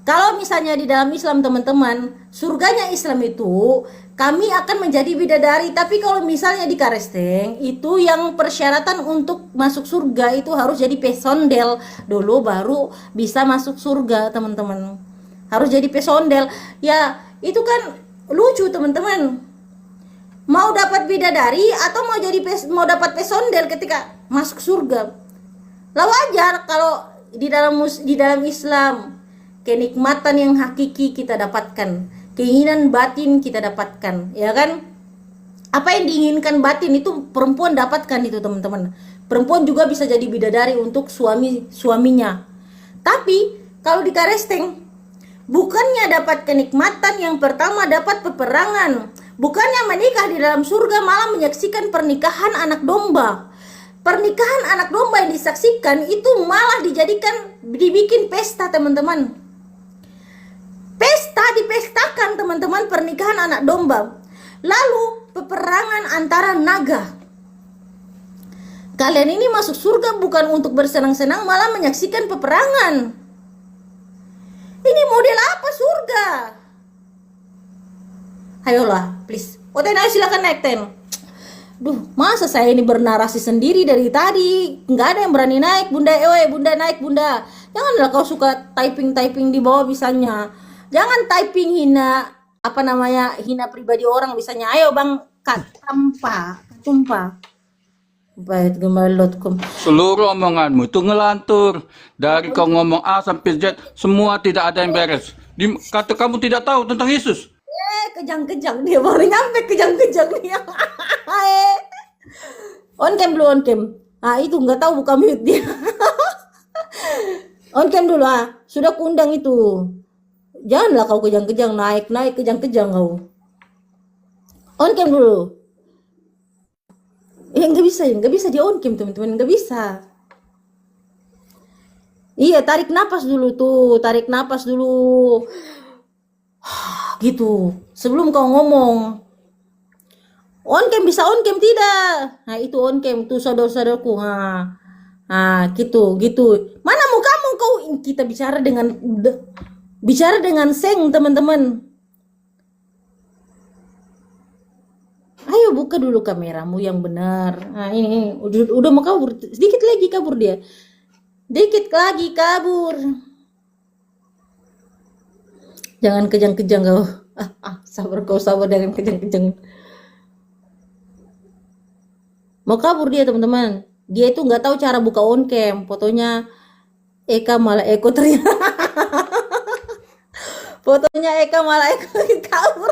Kalau misalnya di dalam Islam teman-teman, surganya Islam itu kami akan menjadi bidadari. Tapi kalau misalnya di Karesteng itu yang persyaratan untuk masuk surga itu harus jadi pesondel dulu baru bisa masuk surga teman-teman. Harus jadi pesondel. Ya itu kan lucu teman-teman. Mau dapat bidadari atau mau dapat pesondel ketika masuk surga. Lah wajar kalau di dalam Islam kenikmatan yang hakiki kita dapatkan, keinginan batin kita dapatkan, ya kan? Apa yang diinginkan batin itu perempuan dapatkan itu teman-teman. Perempuan juga bisa jadi bidadari untuk suaminya. Tapi kalau di Karesteng bukannya dapat kenikmatan, yang pertama dapat peperangan. Bukannya menikah di dalam surga, malah menyaksikan pernikahan anak domba. Pernikahan anak domba yang disaksikan itu malah dibikin pesta teman-teman. Pesta dipestakan teman-teman, pernikahan anak domba. Lalu peperangan antara naga. Kalian ini masuk surga bukan untuk bersenang-senang, malah menyaksikan peperangan. Ini model apa surga? Ayolah, please. Naik silakan naik Ten. Duh, masa saya ini bernarasi sendiri dari tadi? Nggak ada yang berani naik, Bunda. Bunda naik, Bunda. Janganlah kau suka typing di bawah bisanya. Jangan typing hina pribadi orang bisanya. Ayo Bang, tumpah. Baik, gemal.com. Seluruh omonganmu itu ngelantur. Dari kau ngomong A sampai Z, semua tidak ada yang beres. Kata kamu tidak tahu tentang Yesus. Kejang-kejang dia baru nyampe kejang-kejang dia. On cam dulu, on cam. Itu nggak tahu buka mute dia. On cam dulu sudah kuundang itu. Janganlah kau kejang-kejang, naik kejang-kejang kau. On cam dulu. Nggak bisa di on cam teman-teman, nggak bisa. Iya, tarik napas dulu tuh, tarik napas dulu. Gitu. Sebelum kau ngomong. On cam bisa, on cam tidak. Nah, itu on cam tuh saudara-saudaraku. Gitu, gitu. Mana mau kamu kau kita bicara dengan seng, teman-teman. Ayo buka dulu kameramu yang benar. Nah, ini udah mau kabur. Sedikit lagi kabur dia. Dikit lagi kabur. Jangan kejang-kejang kau. Sabar kau, sabar, jangan kejang-kejang. Mau kabur dia, teman-teman. Dia itu nggak tahu cara buka on cam. Fotonya Eka malah Eko teriak. Fotonya Eka malah Eko kabur.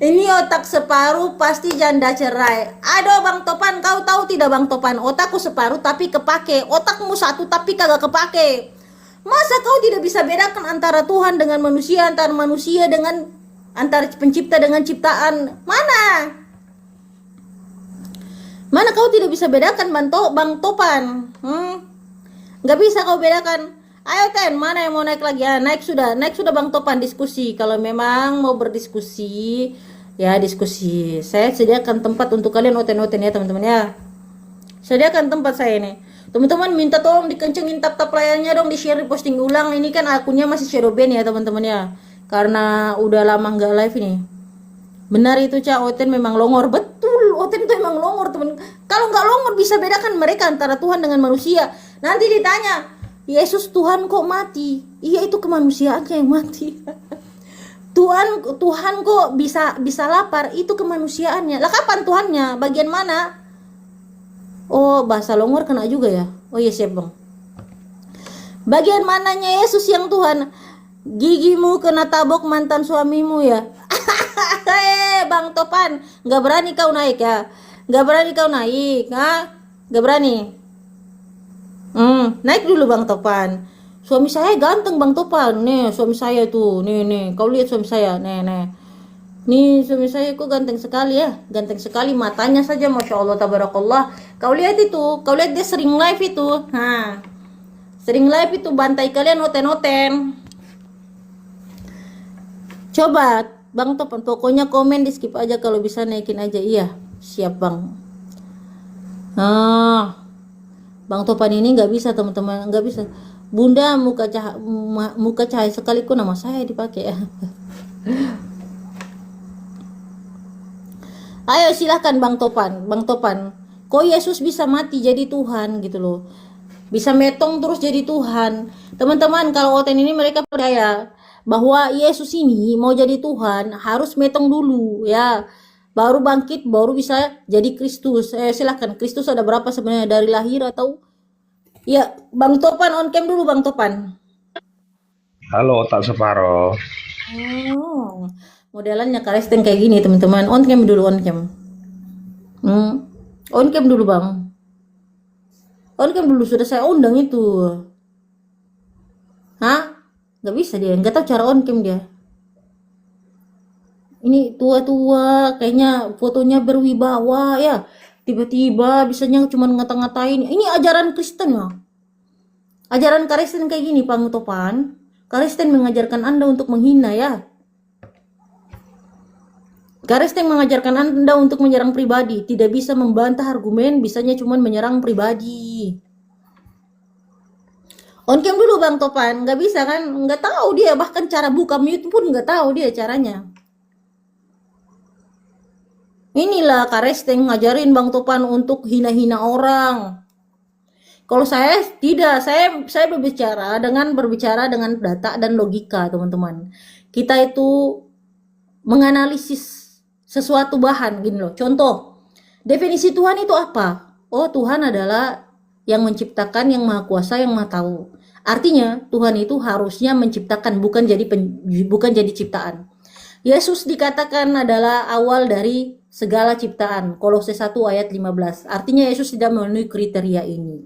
Ini otak separuh pasti janda cerai. Aduh Bang Topan, kau tahu tidak Bang Topan? Otakku separuh tapi kepake. Otakmu satu tapi kagak kepake. Masa kau tidak bisa bedakan antara Tuhan dengan manusia, antara manusia dengan antara pencipta dengan ciptaan? Mana kau tidak bisa bedakan Bang Topan? Nggak bisa kau bedakan. Ayo Ten, mana yang mau naik lagi? Naik sudah Bang Topan diskusi. Kalau memang mau berdiskusi, ya diskusi. Saya sediakan tempat untuk kalian oten-oten ya teman-teman ya. Sediakan tempat saya ini. Teman-teman minta tolong dikencengin tap-tap layarnya dong, di-share, posting ulang. Ini kan akunnya masih shadow ban ya teman-teman ya. Karena udah lama nggak live ini. Benar itu Cak, Oten memang longor. Betul, Oten itu memang longor teman. Kalau nggak longor bisa bedakan mereka antara Tuhan dengan manusia. Nanti ditanya, Yesus Tuhan kok mati? Iya, itu kemanusiaannya yang mati. Tuhan kok bisa lapar? Itu kemanusiaannya. Lah kapan Tuhannya? Bagian mana? Oh, bahasa longor kena juga ya. Oh iya siap Bang. Bagian mananya Yesus yang Tuhan? Gigimu kena tabok mantan suamimu ya. Bang Topan, nggak berani kau naik ya? Nggak berani kau naik, nggak berani. Naik dulu Bang Topan. Suami saya ganteng Bang Topan. Nih suami saya tuh. Nih. Kau lihat suami saya. Nih. Nih suami saya kok ganteng sekali ya. Ganteng sekali matanya saja, Masya Allah tabarakallah. Kau lihat itu. Kau lihat dia sering live itu. Sering live itu bantai kalian oten-oten. Coba Bang Topan, pokoknya komen di skip aja kalau bisa naikin aja. Iya, siap Bang. Bang Topan ini nggak bisa teman-teman, nggak bisa. Bunda muka cahaya sekali kok nama saya dipakai ya. Ayo silahkan Bang Topan. Kok Yesus bisa mati jadi Tuhan gitu loh? Bisa metong terus jadi Tuhan. Teman-teman kalau Oten ini mereka percaya bahwa Yesus ini mau jadi Tuhan harus metong dulu ya. Baru bangkit, baru bisa jadi Kristus. Silahkan, Kristus ada berapa sebenarnya dari lahir atau? Ya, Bang Topan on cam dulu Bang Topan. Halo, otak separoh. Modelannya Kristen kayak gini teman-teman. On cam dulu, on cam. On cam dulu Bang. On cam dulu, sudah saya undang itu. Nggak bisa dia, nggak tahu cara on cam dia. Ini tua-tua, kayaknya fotonya berwibawa ya. Tiba-tiba bisanya cuma ngata-ngatain. Ini ajaran Kristen ya. Ajaran Kristen kayak gini Bang Topan. Kristen mengajarkan Anda untuk menghina ya. Kristen mengajarkan Anda untuk menyerang pribadi. Tidak bisa membantah argumen, bisanya cuma menyerang pribadi. On cam dulu Bang Topan, nggak bisa kan? Nggak tahu dia, bahkan cara buka mute pun nggak tahu dia caranya. Inilah Kristen ngajarin Bang Topan untuk hina-hina orang. Kalau saya tidak, saya berbicara dengan data dan logika teman-teman. Kita itu menganalisis sesuatu bahan gini loh. Contoh, definisi Tuhan itu apa? Oh, Tuhan adalah yang menciptakan, yang maha kuasa, yang maha tahu. Artinya Tuhan itu harusnya menciptakan, bukan jadi ciptaan. Yesus dikatakan adalah awal dari segala ciptaan. Kolose 1 ayat 15. Artinya Yesus tidak memenuhi kriteria ini.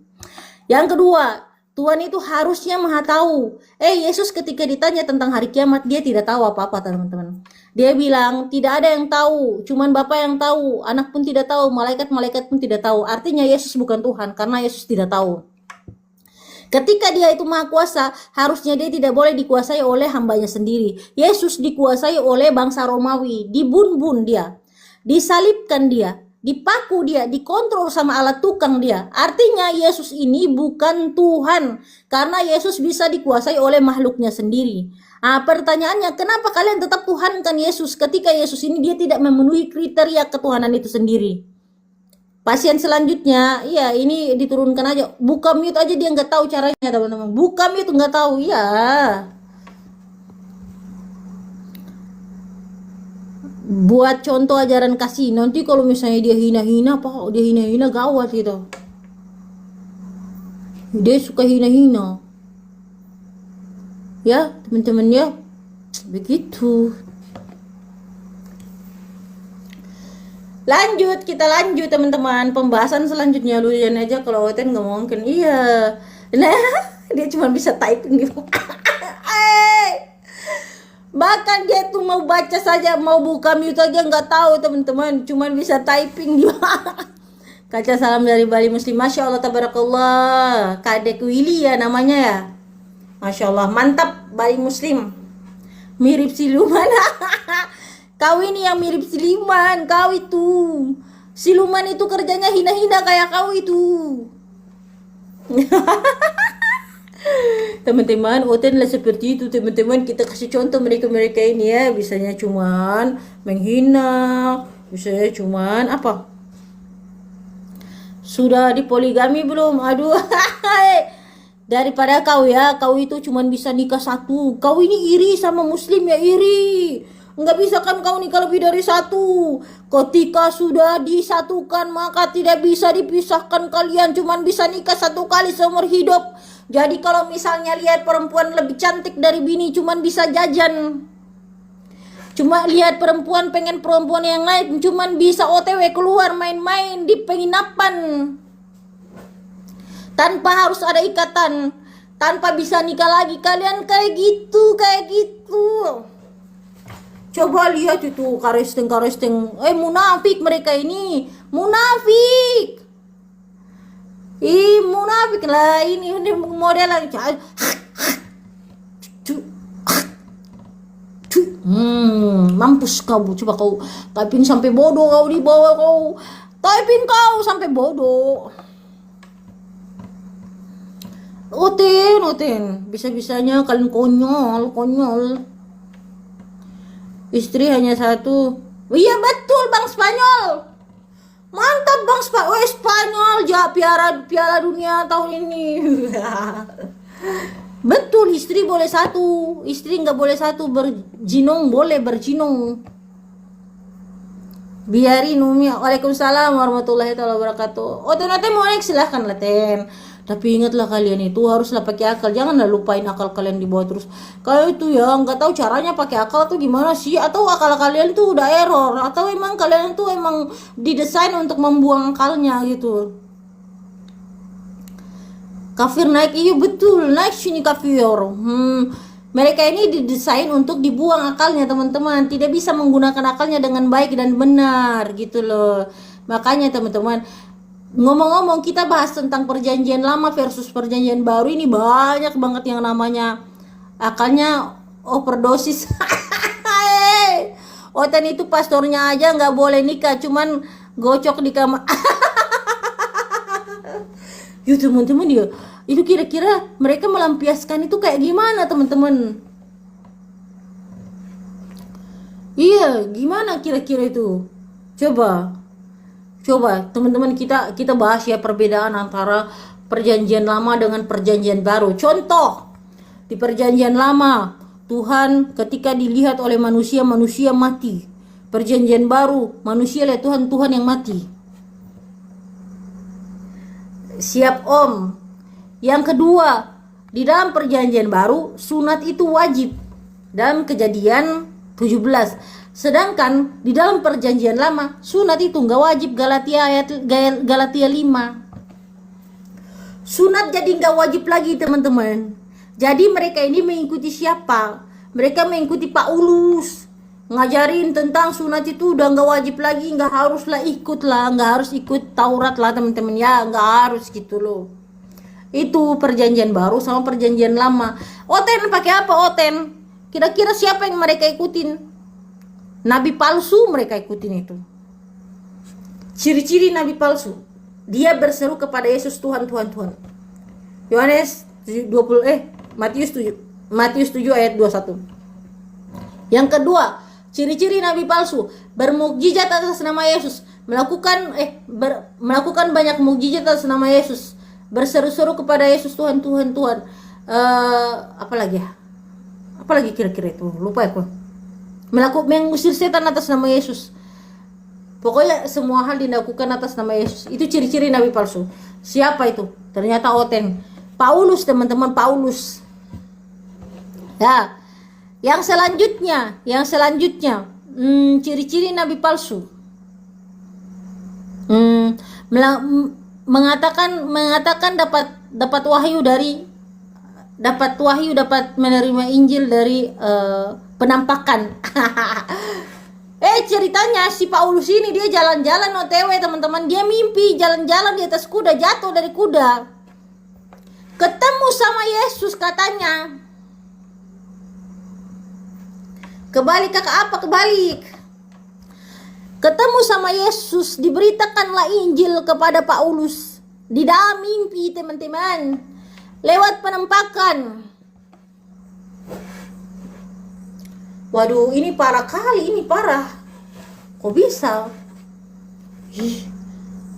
Yang kedua, Tuhan itu harusnya maha tahu. Yesus ketika ditanya tentang hari kiamat, dia tidak tahu apa-apa teman-teman. Dia bilang, tidak ada yang tahu, cuman Bapa yang tahu, anak pun tidak tahu, malaikat-malaikat pun tidak tahu. Artinya Yesus bukan Tuhan, karena Yesus tidak tahu. Ketika dia itu maha kuasa, harusnya dia tidak boleh dikuasai oleh hambanya sendiri. Yesus dikuasai oleh bangsa Romawi, dibun-bun dia, disalibkan dia, dipaku dia, dikontrol sama alat tukang dia. Artinya Yesus ini bukan Tuhan, karena Yesus bisa dikuasai oleh makhluknya sendiri. Pertanyaannya, kenapa kalian tetap tuhankan Yesus ketika Yesus ini dia tidak memenuhi kriteria ketuhanan itu sendiri? Pasien selanjutnya, iya ini diturunkan aja. Buka mute aja, dia nggak tahu caranya teman-teman. Buka mute nggak tahu, ya. Buat contoh ajaran kasih. Nanti kalau misalnya dia hina-hina, apa? Dia hina-hina gawat gitu. Dia suka hina-hina. Ya teman-teman ya, begitu. Lanjut, kita lanjut teman-teman. Pembahasan selanjutnya lu jangan aja kalau Oten nggak mungkin. Iya. Nah, dia cuma bisa typing gitu. Bahkan dia tuh mau baca saja, mau buka mute aja nggak tahu teman-teman. Cuma bisa typing dia. Kaca salam dari Bali Muslim. Masya Allah, tabarakallah. Kadek Willy ya namanya ya. Masya Allah, mantap Bali Muslim. Mirip siluman. Kau ini yang mirip siluman, kau itu. Siluman itu kerjanya hina-hina kayak kau itu. Teman-teman, Oten lah seperti itu teman-teman. Kita kasih contoh mereka-mereka ini ya. Bisanya cuman menghina, bisanya cuman apa? Sudah dipoligami belum? Aduh. Daripada kau ya, kau itu cuman bisa nikah satu. Kau ini iri sama muslim ya, iri. Enggak bisa kan kau nikah lebih dari satu. Ketika sudah disatukan maka tidak bisa dipisahkan, kalian cuman bisa nikah satu kali seumur hidup. Jadi kalau misalnya lihat perempuan lebih cantik dari bini cuman bisa jajan. Cuma lihat perempuan pengen perempuan yang lain cuman bisa OTW keluar main-main di penginapan. Tanpa harus ada ikatan, tanpa bisa nikah lagi. Kalian kayak gitu. Coba lihat itu karesteng. Munafik mereka ini. Munafik lah ini model lagi. Mampus kau. Coba kau typing sampai bodoh kau di bawah kau. Typing kau sampai bodoh. Oten. Bisa-bisanya kalian konyol. Istri hanya satu. Iya betul Bang Spanyol. Mantap Bang Spanyol. Spanyol piala dunia tahun ini. Betul, istri boleh satu. Istri nggak boleh satu. Berjinong boleh berjinong. Biarin Umi. Waalaikumsalam warahmatullahi wabarakatuh. Oten mau naik silahkan Laten. Tapi ingatlah kalian itu haruslah pakai akal. Janganlah lupain akal kalian dibawa terus. Kalau itu ya nggak tahu caranya pakai akal tuh gimana sih? Atau akal kalian itu udah error? Atau emang kalian tuh emang didesain untuk membuang akalnya gitu? Kafir naik, iya betul naik sini kafir. Mereka ini didesain untuk dibuang akalnya teman-teman. Tidak bisa menggunakan akalnya dengan baik dan benar gitu loh. Makanya teman-teman, ngomong-ngomong kita bahas tentang perjanjian lama versus perjanjian baru ini banyak banget yang namanya akalnya overdosis. Oten itu pastornya aja nggak boleh nikah, cuman gocok di kamar. Yuk teman-teman ya, itu kira-kira mereka melampiaskan itu kayak gimana teman-teman? Iya, gimana kira-kira itu? Coba teman-teman kita bahas ya perbedaan antara perjanjian lama dengan perjanjian baru. Contoh, di perjanjian lama Tuhan ketika dilihat oleh manusia mati. Perjanjian baru manusia lihat Tuhan yang mati. Siap Om. Yang kedua, di dalam perjanjian baru sunat itu wajib dalam Kejadian 17. Sedangkan di dalam perjanjian lama sunat itu nggak wajib. Galatia 5. Sunat jadi nggak wajib lagi teman-teman. Jadi mereka ini mengikuti siapa? Mereka mengikuti Paulus. Ngajarin tentang sunat itu udah nggak wajib lagi, nggak harus ikut Taurat lah teman-teman ya, nggak harus gitu loh. Itu perjanjian baru sama perjanjian lama. Oten pakai apa oten? Kira-kira siapa yang mereka ikutin? Nabi palsu mereka ikutin itu. Ciri-ciri nabi palsu. Dia berseru kepada Yesus, Tuhan, Tuhan, Tuhan. Matius 7 ayat 21. Yang kedua, ciri-ciri nabi palsu, bermukjizat atas nama Yesus, melakukan banyak mukjizat atas nama Yesus, berseru-seru kepada Yesus, Tuhan, Tuhan, Tuhan. Apalagi kira-kira itu? Lupa aku. Mengusir setan atas nama Yesus. Pokoknya semua hal dilakukan atas nama Yesus. Itu ciri-ciri nabi palsu. Siapa itu? Ternyata oten. Paulus, teman-teman, Paulus. Ya. Yang selanjutnya, ciri-ciri nabi palsu. Mengatakan dapat wahyu, dapat menerima Injil dari penampakan. Ceritanya si Paulus ini dia jalan-jalan OTW, teman-teman. Dia mimpi jalan-jalan di atas kuda, jatuh dari kuda. Ketemu sama Yesus katanya. Kebalik. Ketemu sama Yesus, diberitakanlah Injil kepada Paulus di dalam mimpi, teman-teman. Lewat penampakan. Waduh, ini parah kali, ini parah. Kok bisa?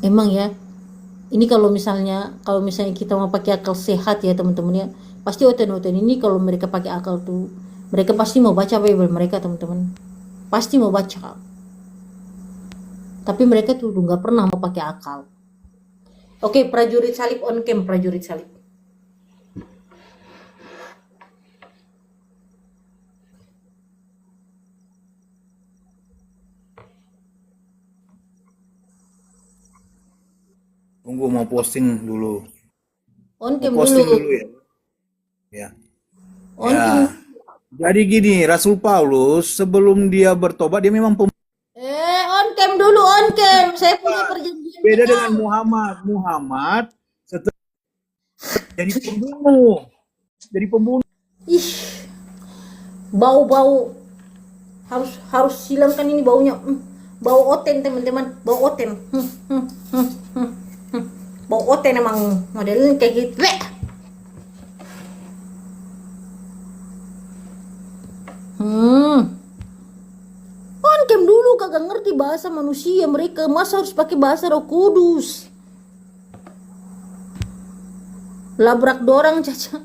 Emang ya. Ini kalau misalnya kita mau pakai akal sehat ya, teman-teman ya. Pasti oten ini kalau mereka pakai akal tuh, mereka pasti mau baca Bible mereka, teman-teman. Pasti mau baca. Tapi mereka tuh nggak pernah mau pakai akal. Oke, prajurit salib on cam, prajurit salib. Tunggu, mau posting dulu. On cam Posting dulu. dulu ya. Ya. On Ya. cam. Jadi gini, Rasul Paulus sebelum dia bertobat dia memang On cam dulu, on cam. Saya punya perjanjian. beda dengan Muhammad. Muhammad setelah jadi pembunuh. Ih. Bau-bau. Harus hilangkan ini baunya. Bau oten, teman-teman. Bau oten. Bau oten emang modelnya kayak gitu. On cam dulu, kagak ngerti bahasa manusia mereka. Masa harus pakai bahasa Roh Kudus? Labrak dorang caca.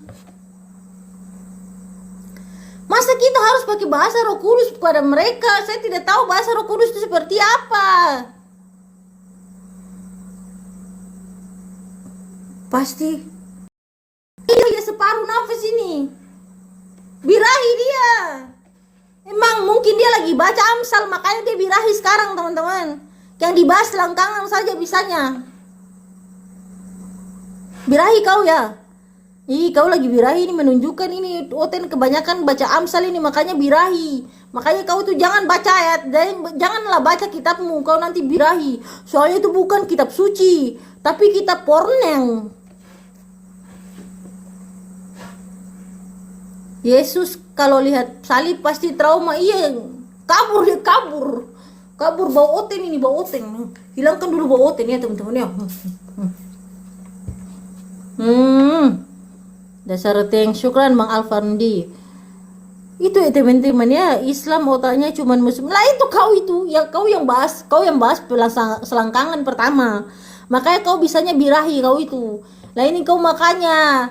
Masa kita harus pakai bahasa Roh Kudus kepada mereka? Saya tidak tahu bahasa Roh Kudus itu seperti apa. Pasti iya, separuh nafas ini. Birahi dia. Emang mungkin dia lagi baca Amsal, makanya dia birahi sekarang, teman-teman. Yang dibahas selangkangan saja bisanya. Birahi kau ya. Kau lagi birahi, ini menunjukkan ini oten kebanyakan baca Amsal ini, makanya birahi. Makanya kau tuh jangan baca ayat, janganlah baca kitabmu, kau nanti birahi. Soalnya itu bukan kitab suci, tapi kitab porneng. Yesus kalau lihat salib pasti trauma. Iya, kabur. Kabur bau oten ini, bau oten. Hilangkan dulu bau oten ya, teman-teman ya. Dasar teng, syukran Bang Alfandi. Itu ya teman-teman ya, Islam otaknya cuman muslim. Lah itu kau yang bahas selangkangan pertama. Makanya kau bisanya birahi kau itu. Lah ini kau makanya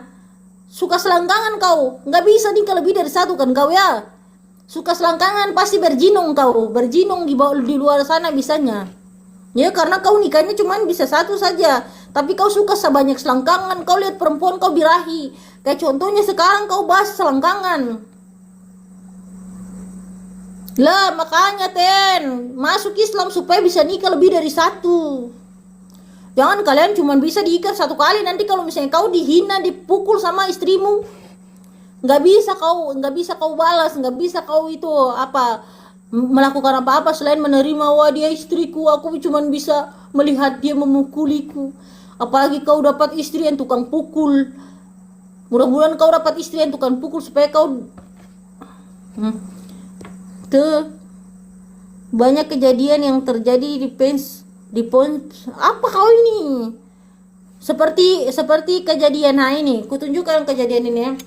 suka selangkangan kau. Nggak bisa nikah lebih dari satu kan kau ya. Suka selangkangan pasti berjinung kau. Berjinung di luar sana bisanya. Ya karena kau nikahnya cuman bisa satu saja. Tapi kau suka sebanyak selangkangan. Kau lihat perempuan kau birahi. Kayak contohnya sekarang kau bahas selangkangan. Lah makanya masuk Islam supaya bisa nikah lebih dari satu. Jangan kalian cuma bisa diikat satu kali, nanti kalau misalnya kau dihina, dipukul sama istrimu, nggak bisa kau balas, nggak bisa kau itu melakukan apa-apa selain menerima, wah dia istriku, aku cuma bisa melihat dia memukuliku. Apalagi kau dapat istri yang tukang pukul. Mudah-mudahan kau dapat istri yang tukang pukul supaya kau banyak kejadian yang terjadi di pons. Apa kau ini? Seperti kejadian ini. Kutunjukkan kejadian ini ya.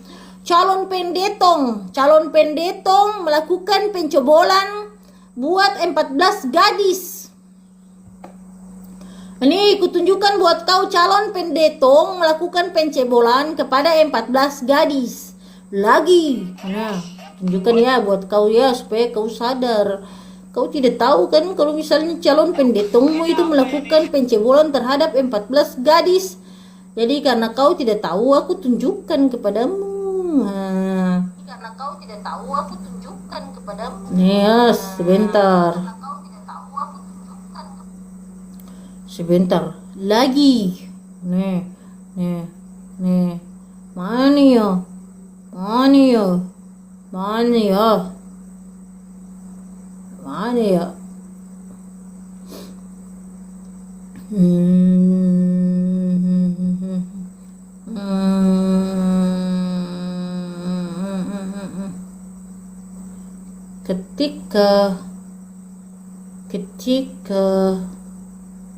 Calon pendetong melakukan pencobolan buat 14 gadis. Ini kutunjukkan buat kau calon pendetong melakukan pencebolan kepada 14 gadis. Lagi. Nah, tunjukkan ya buat kau ya supaya kau sadar. Kau tidak tahu kan kalau misalnya calon pendetongmu itu melakukan pencebolan terhadap 14 gadis. Jadi karena kau tidak tahu aku tunjukkan kepadamu. Nah. Karena kau tidak tahu aku tunjukkan kepadamu. Nih, sebentar. Sebentar lagi. Nih. Mana ya?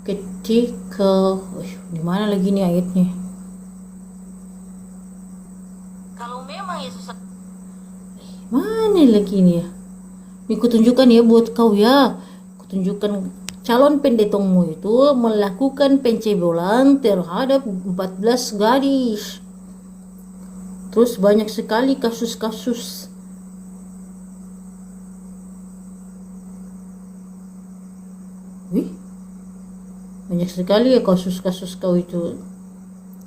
Ketika di mana lagi nih ayatnya? Kalau memang ya susah. Mana lagi nih ya? Ini kutunjukkan ya buat kau ya. Kutunjukkan calon pendetongmu itu melakukan pencebolan terhadap 14 gadis. Terus banyak sekali kasus-kasus. Wih, banyak sekali ya kasus-kasus kau itu.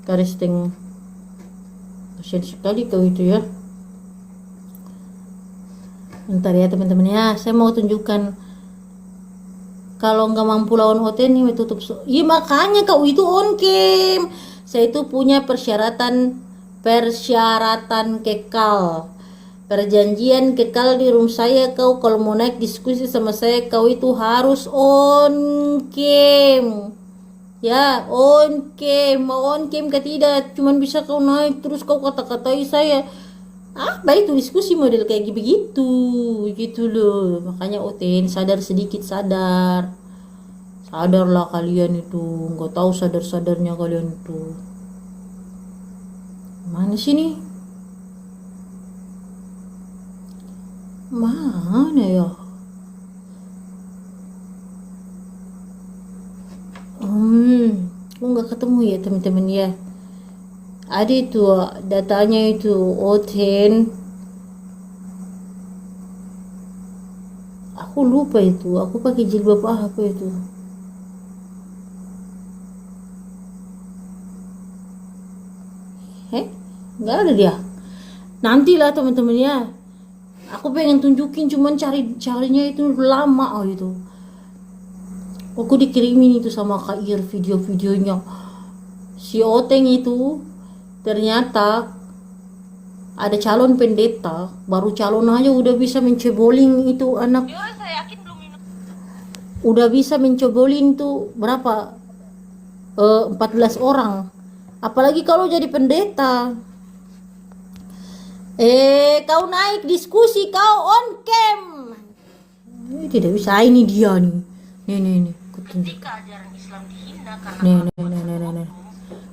Karesteng, kasihan sekali kau itu ya. Bentar ya teman-teman ya, saya mau tunjukkan. Kalau nggak mampu lawan hotel nih tutup. Iya makanya kau itu on cam. Saya itu punya persyaratan kekal. Perjanjian kekal di room saya. Kau kalau mau naik diskusi sama saya, kau itu harus on cam. Ya, on cam. Mau on cam ke tidak? Cuman bisa kau naik terus kau kata-katai saya. Baik itu diskusi model kayak begitu. Gitu loh. Makanya Oten sadar sedikit, sadar. Sadarlah kalian itu. Nggak tahu sadar-sadarnya kalian itu. Mana sih nih? Mana ya? Kok nggak ketemu ya teman-teman ya? Ada itu datanya itu Oten. Aku lupa itu. Aku pakai jilbab apa itu? Nggak ada dia. Nantilah teman-teman ya. Aku pengen tunjukin cuman carinya itu lama itu. Aku dikirimin itu sama Kak Ir video-videonya. Si Oteng itu ternyata ada calon pendeta, baru calon aja udah bisa mencebolin itu anak. Udah bisa mencebolin tuh berapa? 14 orang. Apalagi kalau jadi pendeta. Kau naik diskusi, kau on cam. Ini tidak bisa, ini dia nih. Nih. Ketika ajaran Islam dihina karena nih.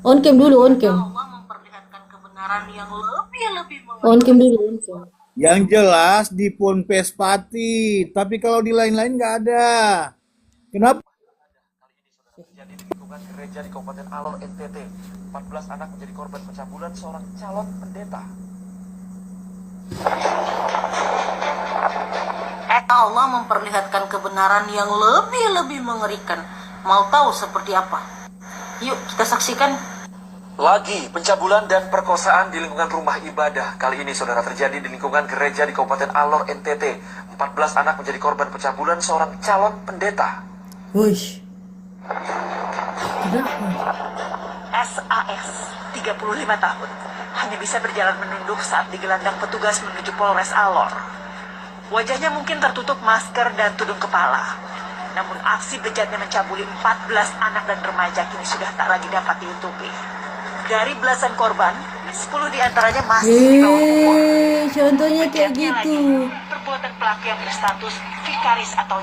On cam dulu, on cam. Allah memperlihatkan kebenaran yang lebih on cam dulu, on cam. Yang jelas di Ponpes Pati, tapi kalau di lain-lain nggak ada. Kenapa? Jadi di lingkungan gereja di Kabupaten Alor, NTT, 14 anak menjadi korban pencabulan seorang calon pendeta. Allah memperlihatkan kebenaran yang lebih mengerikan. Mau tahu seperti apa? Yuk kita saksikan. Lagi pencabulan dan perkosaan di lingkungan rumah ibadah. Kali ini saudara terjadi di lingkungan gereja di Kabupaten Alor, NTT. 14 anak menjadi korban pencabulan seorang calon pendeta. Wush. SAS, 35 tahun, hanya bisa berjalan menunduk saat digelandang petugas menuju Polres Alor. Wajahnya mungkin tertutup masker dan tudung kepala. Namun aksi bejatnya mencabuli 14 anak dan remaja kini sudah tak lagi dapat ditutupi. Dari belasan korban, 10 diantaranya masih di bawah umur. Contohnya kayak Bejatnya gitu. lagi, perbuatan pelaku yang berstatus vikaris atau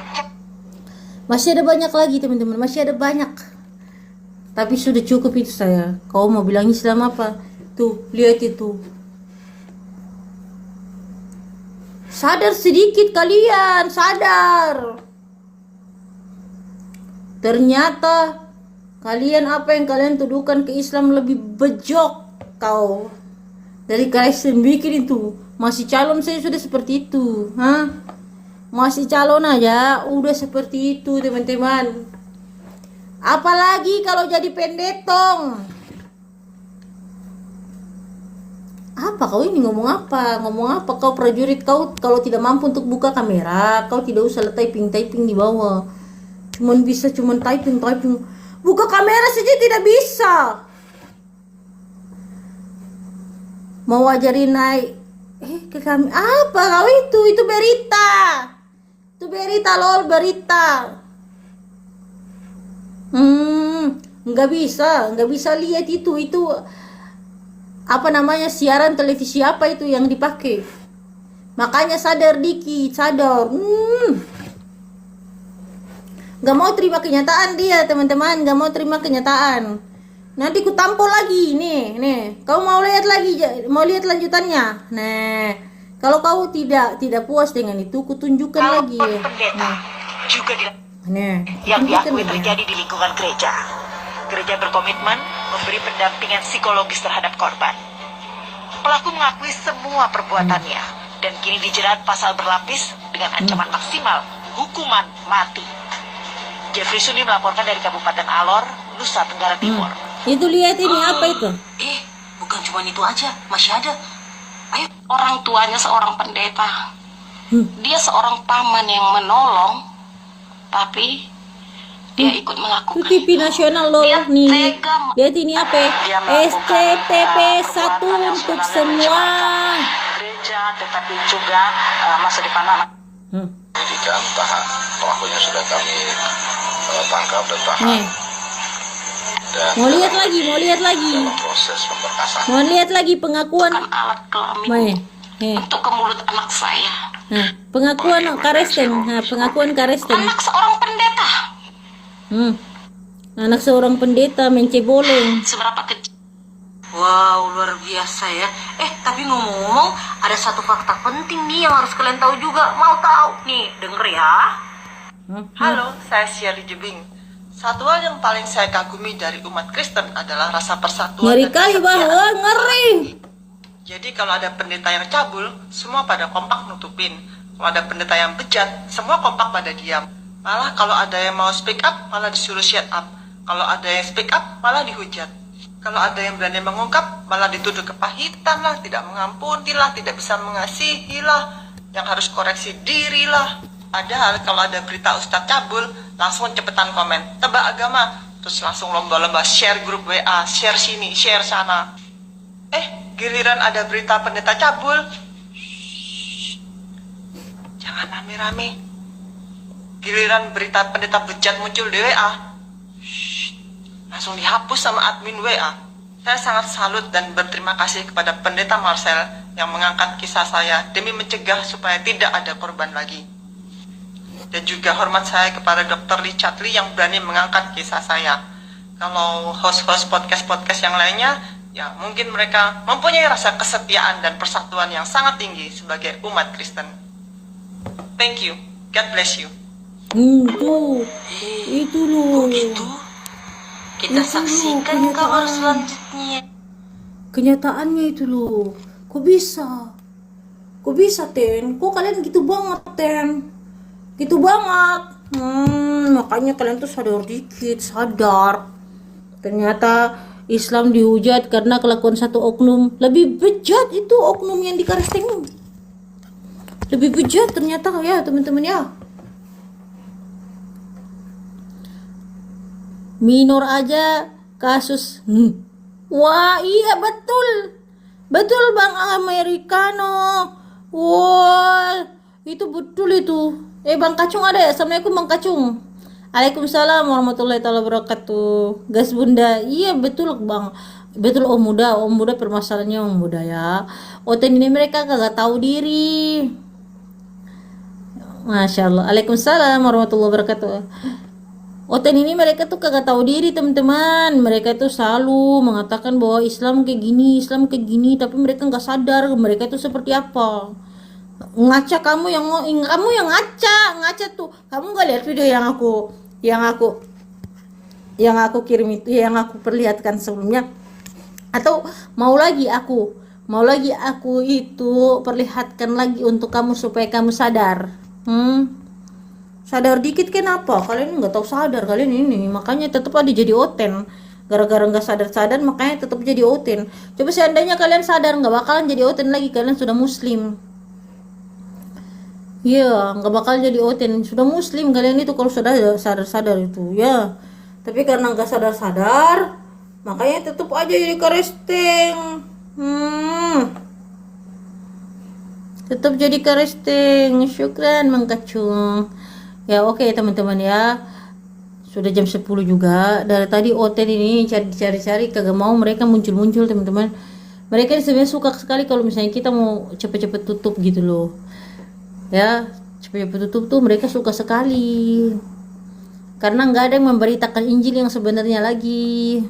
Masih ada banyak lagi teman-teman, masih ada banyak. Tapi sudah cukup itu saya. Kau mau bilang Islam apa? Tuh, lihat itu. Sadar sedikit kalian, sadar. Ternyata kalian apa yang kalian tuduhkan ke Islam lebih bejok kau. Dari kalian bikin itu, masih calon saya sudah seperti itu, hah? Masih calon aja udah seperti itu teman-teman. Apalagi kalau jadi pendetong. Apa kau ini ngomong apa? Ngomong apa kau prajurit? Kau kalau tidak mampu untuk buka kamera, kau tidak usah typing di bawah. Cuman typing. Buka kamera saja tidak bisa. Mau ajarin naik ke kami apa kau itu berita. Itu berita lol, berita. Nggak bisa lihat itu apa namanya, siaran televisi apa itu yang dipakai. Makanya sadar dikit, sadar. Nggak mau terima kenyataan dia teman-teman, nggak mau terima kenyataan. Nanti ku tampol lagi nih. Kau mau lihat lagi, mau lihat lanjutannya. Nah, kalau kau tidak puas dengan itu, ku tunjukkan lagi. pendeta juga yang diakui terjadi di lingkungan gereja. Gereja berkomitmen memberi pendampingan psikologis terhadap korban. Pelaku mengakui semua perbuatannya dan kini dijerat pasal berlapis dengan ancaman maksimal hukuman mati. Jeffrey Suni melaporkan dari Kabupaten Alor, Nusa Tenggara Timur. Itu lihat ini apa itu? Bukan cuma itu aja, masih ada. Ayo, orang tuanya seorang pendeta. Dia seorang paman yang menolong, tapi dia ikut melakukan itu TV nasional loh nih. Lihat ini apa? SCTP 1 untuk semua. Gereja, tetapi juga masa depan anak. Penyidikan tahap pelakunya sudah kami tangkap dan tahan. Dan mau lihat lagi. dalam proses pemberkasan. Mau lihat lagi pengakuan. Alat kelamin untuk ke mulut anak saya. Pengakuan Karesten. Pengakuan Karesten. Anak seorang pendeta. Anak seorang pendeta menceboleng. Seberapa kecil? Wow, luar biasa ya. Tapi ngomong-ngomong, ada satu fakta penting nih yang harus kalian tahu juga. Mau tahu? Nih, denger ya. Halo, saya Shirley Jebing. Satu hal yang paling saya kagumi dari umat Kristen adalah rasa persatuan Ngeri dan kali kesetiaan. bahwa ngeri. Jadi kalau ada pendeta yang cabul, semua pada kompak nutupin. Kalau ada pendeta yang bejat, semua kompak pada diam. Malah kalau ada yang mau speak up, malah disuruh shut up. Kalau ada yang speak up, malah dihujat. Kalau ada yang berani mengungkap, malah dituduh kepahitan lah, tidak mengampuni lah, tidak bisa mengasihi lah, yang harus koreksi diri lah. Padahal kalau ada berita ustadz cabul, langsung cepetan komen, tebak agama, terus langsung lomba-lomba share grup WA, share sini, share sana. Giliran ada berita pendeta cabul, jangan rame-rame. Giliran berita pendeta bejat muncul di WA, langsung dihapus sama admin WA. Saya sangat salut dan berterima kasih kepada pendeta Marcel yang mengangkat kisah saya demi mencegah supaya tidak ada korban lagi. Dan juga hormat saya kepada Dr. Richard Lee yang berani mengangkat kisah saya. Kalau host-host podcast-podcast yang lainnya, ya mungkin mereka mempunyai rasa kesetiaan dan persatuan yang sangat tinggi sebagai umat Kristen. Thank you. God bless you. Itu loh. Kita saksikan kabar selanjutnya. Kenyataannya itu loh. Kok bisa Ten? Kok kalian gitu banget Ten? Gitu banget. Makanya kalian tuh sadar dikit, sadar. Ternyata Islam dihujat karena kelakuan satu oknum. Lebih bejat itu oknum yang di Karesteng. Lebih bejat ternyata ya teman-teman ya. Minor aja kasus. Wah iya betul Bang Americano. Wah itu betul itu. Bang Kacung ada ya? Assalamualaikum Bang Kacung. Waalaikumsalam warahmatullahi taala wabarakatuh. Gas Bunda. Iya betul Bang. Betul Om Muda. Om Muda permasalahannya Om Muda ya. Oten ini mereka kagak tahu diri. Masya Allah. Waalaikumsalam warahmatullahi wabarakatuh. Oten ini mereka tuh kagak tahu diri teman-teman. Mereka tuh selalu mengatakan bahwa Islam kayak gini, tapi mereka nggak sadar mereka itu seperti apa. Ngaca kamu yang ngaca tuh. Kamu nggak lihat video yang aku kirim itu, yang aku perlihatkan sebelumnya? Atau mau lagi aku itu perlihatkan lagi untuk kamu supaya kamu sadar? Sadar dikit kenapa? Kalian nggak tahu sadar kalian ini, makanya tetap ada jadi oten. Gara-gara nggak sadar makanya tetap jadi oten. Coba seandainya kalian sadar, nggak bakalan jadi oten lagi, kalian sudah muslim. Iya, nggak bakal jadi oten, sudah muslim kalian itu kalau sudah sadar itu ya. Tapi karena nggak sadar, makanya tetap aja jadi karesteng. Tetap jadi karesteng. Syukran Mang Kacung. Ya oke teman-teman ya. Sudah jam 10 juga. Dari tadi oten ini cari-cari kagak mau mereka muncul-muncul teman-teman. Mereka sebenarnya suka sekali kalau misalnya kita mau cepet-cepet tutup gitu loh. Ya, cepet-cepet tutup tuh mereka suka sekali. Karena nggak ada yang memberitakan Injil yang sebenarnya lagi.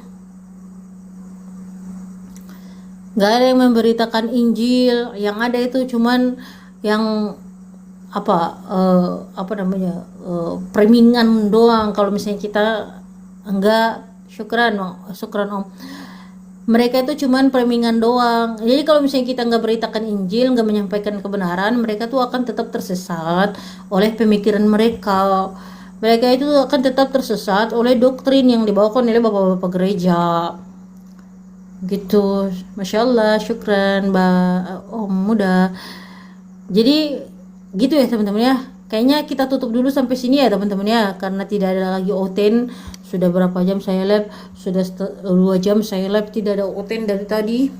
Nggak ada yang memberitakan Injil. Yang ada itu cuman yang premingan doang. Kalau misalnya kita enggak, syukran Om. Mereka itu cuman premingan doang. Jadi kalau misalnya kita nggak beritakan Injil, nggak menyampaikan kebenaran, mereka tuh akan tetap tersesat oleh pemikiran mereka. Mereka itu akan tetap tersesat oleh doktrin yang dibawakan oleh bapak-bapak gereja. Gitu. Masya Allah, syukran Mbak Om Muda. Jadi gitu ya teman-teman ya. Kayaknya kita tutup dulu sampai sini ya teman-teman ya, karena tidak ada lagi oten. Sudah berapa jam saya live? Sudah 2 jam saya live, tidak ada oten dari tadi.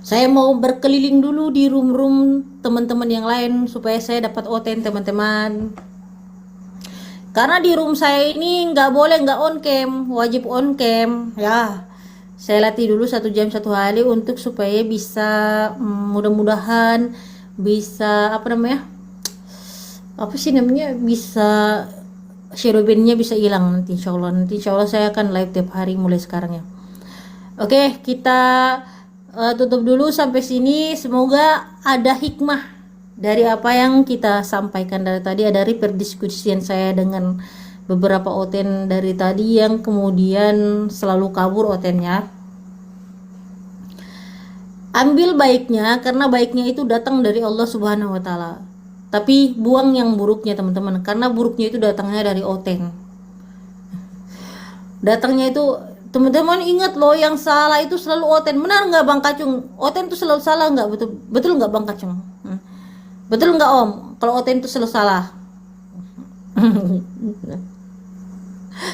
Saya mau berkeliling dulu di room-room teman-teman yang lain supaya saya dapat oten teman-teman. Karena di room saya ini nggak boleh nggak on cam, wajib on cam ya. Saya latih dulu 1 jam 1 hari untuk supaya bisa mudah-mudahan bisa bisa Sherobennya bisa hilang nanti insya Allah saya akan live tiap hari mulai sekarang ya. Oke, kita tutup dulu sampai sini. Semoga ada hikmah dari apa yang kita sampaikan dari tadi. Ada perdiskusian saya dengan beberapa oten dari tadi yang kemudian selalu kabur otennya. Ambil baiknya, karena baiknya itu datang dari Allah Subhanahu wa Ta'ala. Tapi buang yang buruknya teman-teman, karena buruknya itu datangnya dari oten. Datangnya itu teman-teman ingat loh, yang salah itu selalu oten. Benar nggak Bang Kacung? Oten itu selalu salah nggak? Betul nggak Bang Kacung? Betul nggak Om? Kalau oten itu selalu salah.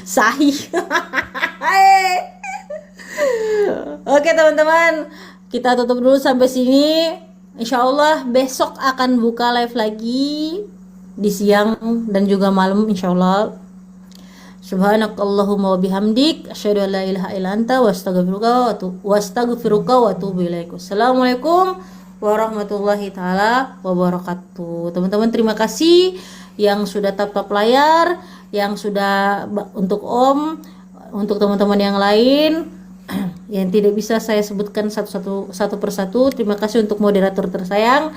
Sahih. Oke teman-teman, kita tutup dulu sampai sini. Insya Allah besok akan buka live lagi di siang dan juga malam insya Allah. Subhanakallahumma wa bihamdik, asyhadu an la ilaha illa anta wa astaghfiruka wa atubu ilaik. Assalamualaikum warahmatullahi taala wabarakatuh. Teman-teman terima kasih yang sudah tap layar, yang sudah untuk Om, untuk teman-teman yang lain yang tidak bisa saya sebutkan satu persatu. Terima kasih untuk moderator tersayang.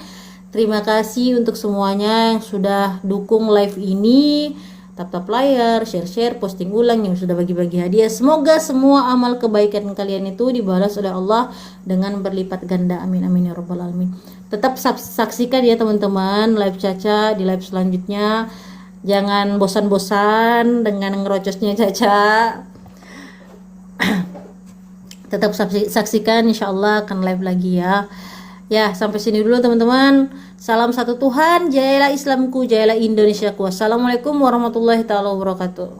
Terima kasih untuk semuanya yang sudah dukung live ini. Tap layar, share, posting ulang, yang sudah bagi-bagi hadiah. Semoga semua amal kebaikan kalian itu dibalas oleh Allah dengan berlipat ganda. Amin amin ya rabbal alamin. Tetap saksikan ya teman-teman live Caca di live selanjutnya. Jangan bosan-bosan dengan ngerocosnya Caca. Tetap saksikan, insya Allah akan live lagi ya. Ya, sampai sini dulu teman-teman. Salam satu Tuhan, jayalah Islamku, jayalah Indonesiaku. Wassalamualaikum warahmatullahi taala wabarakatuh.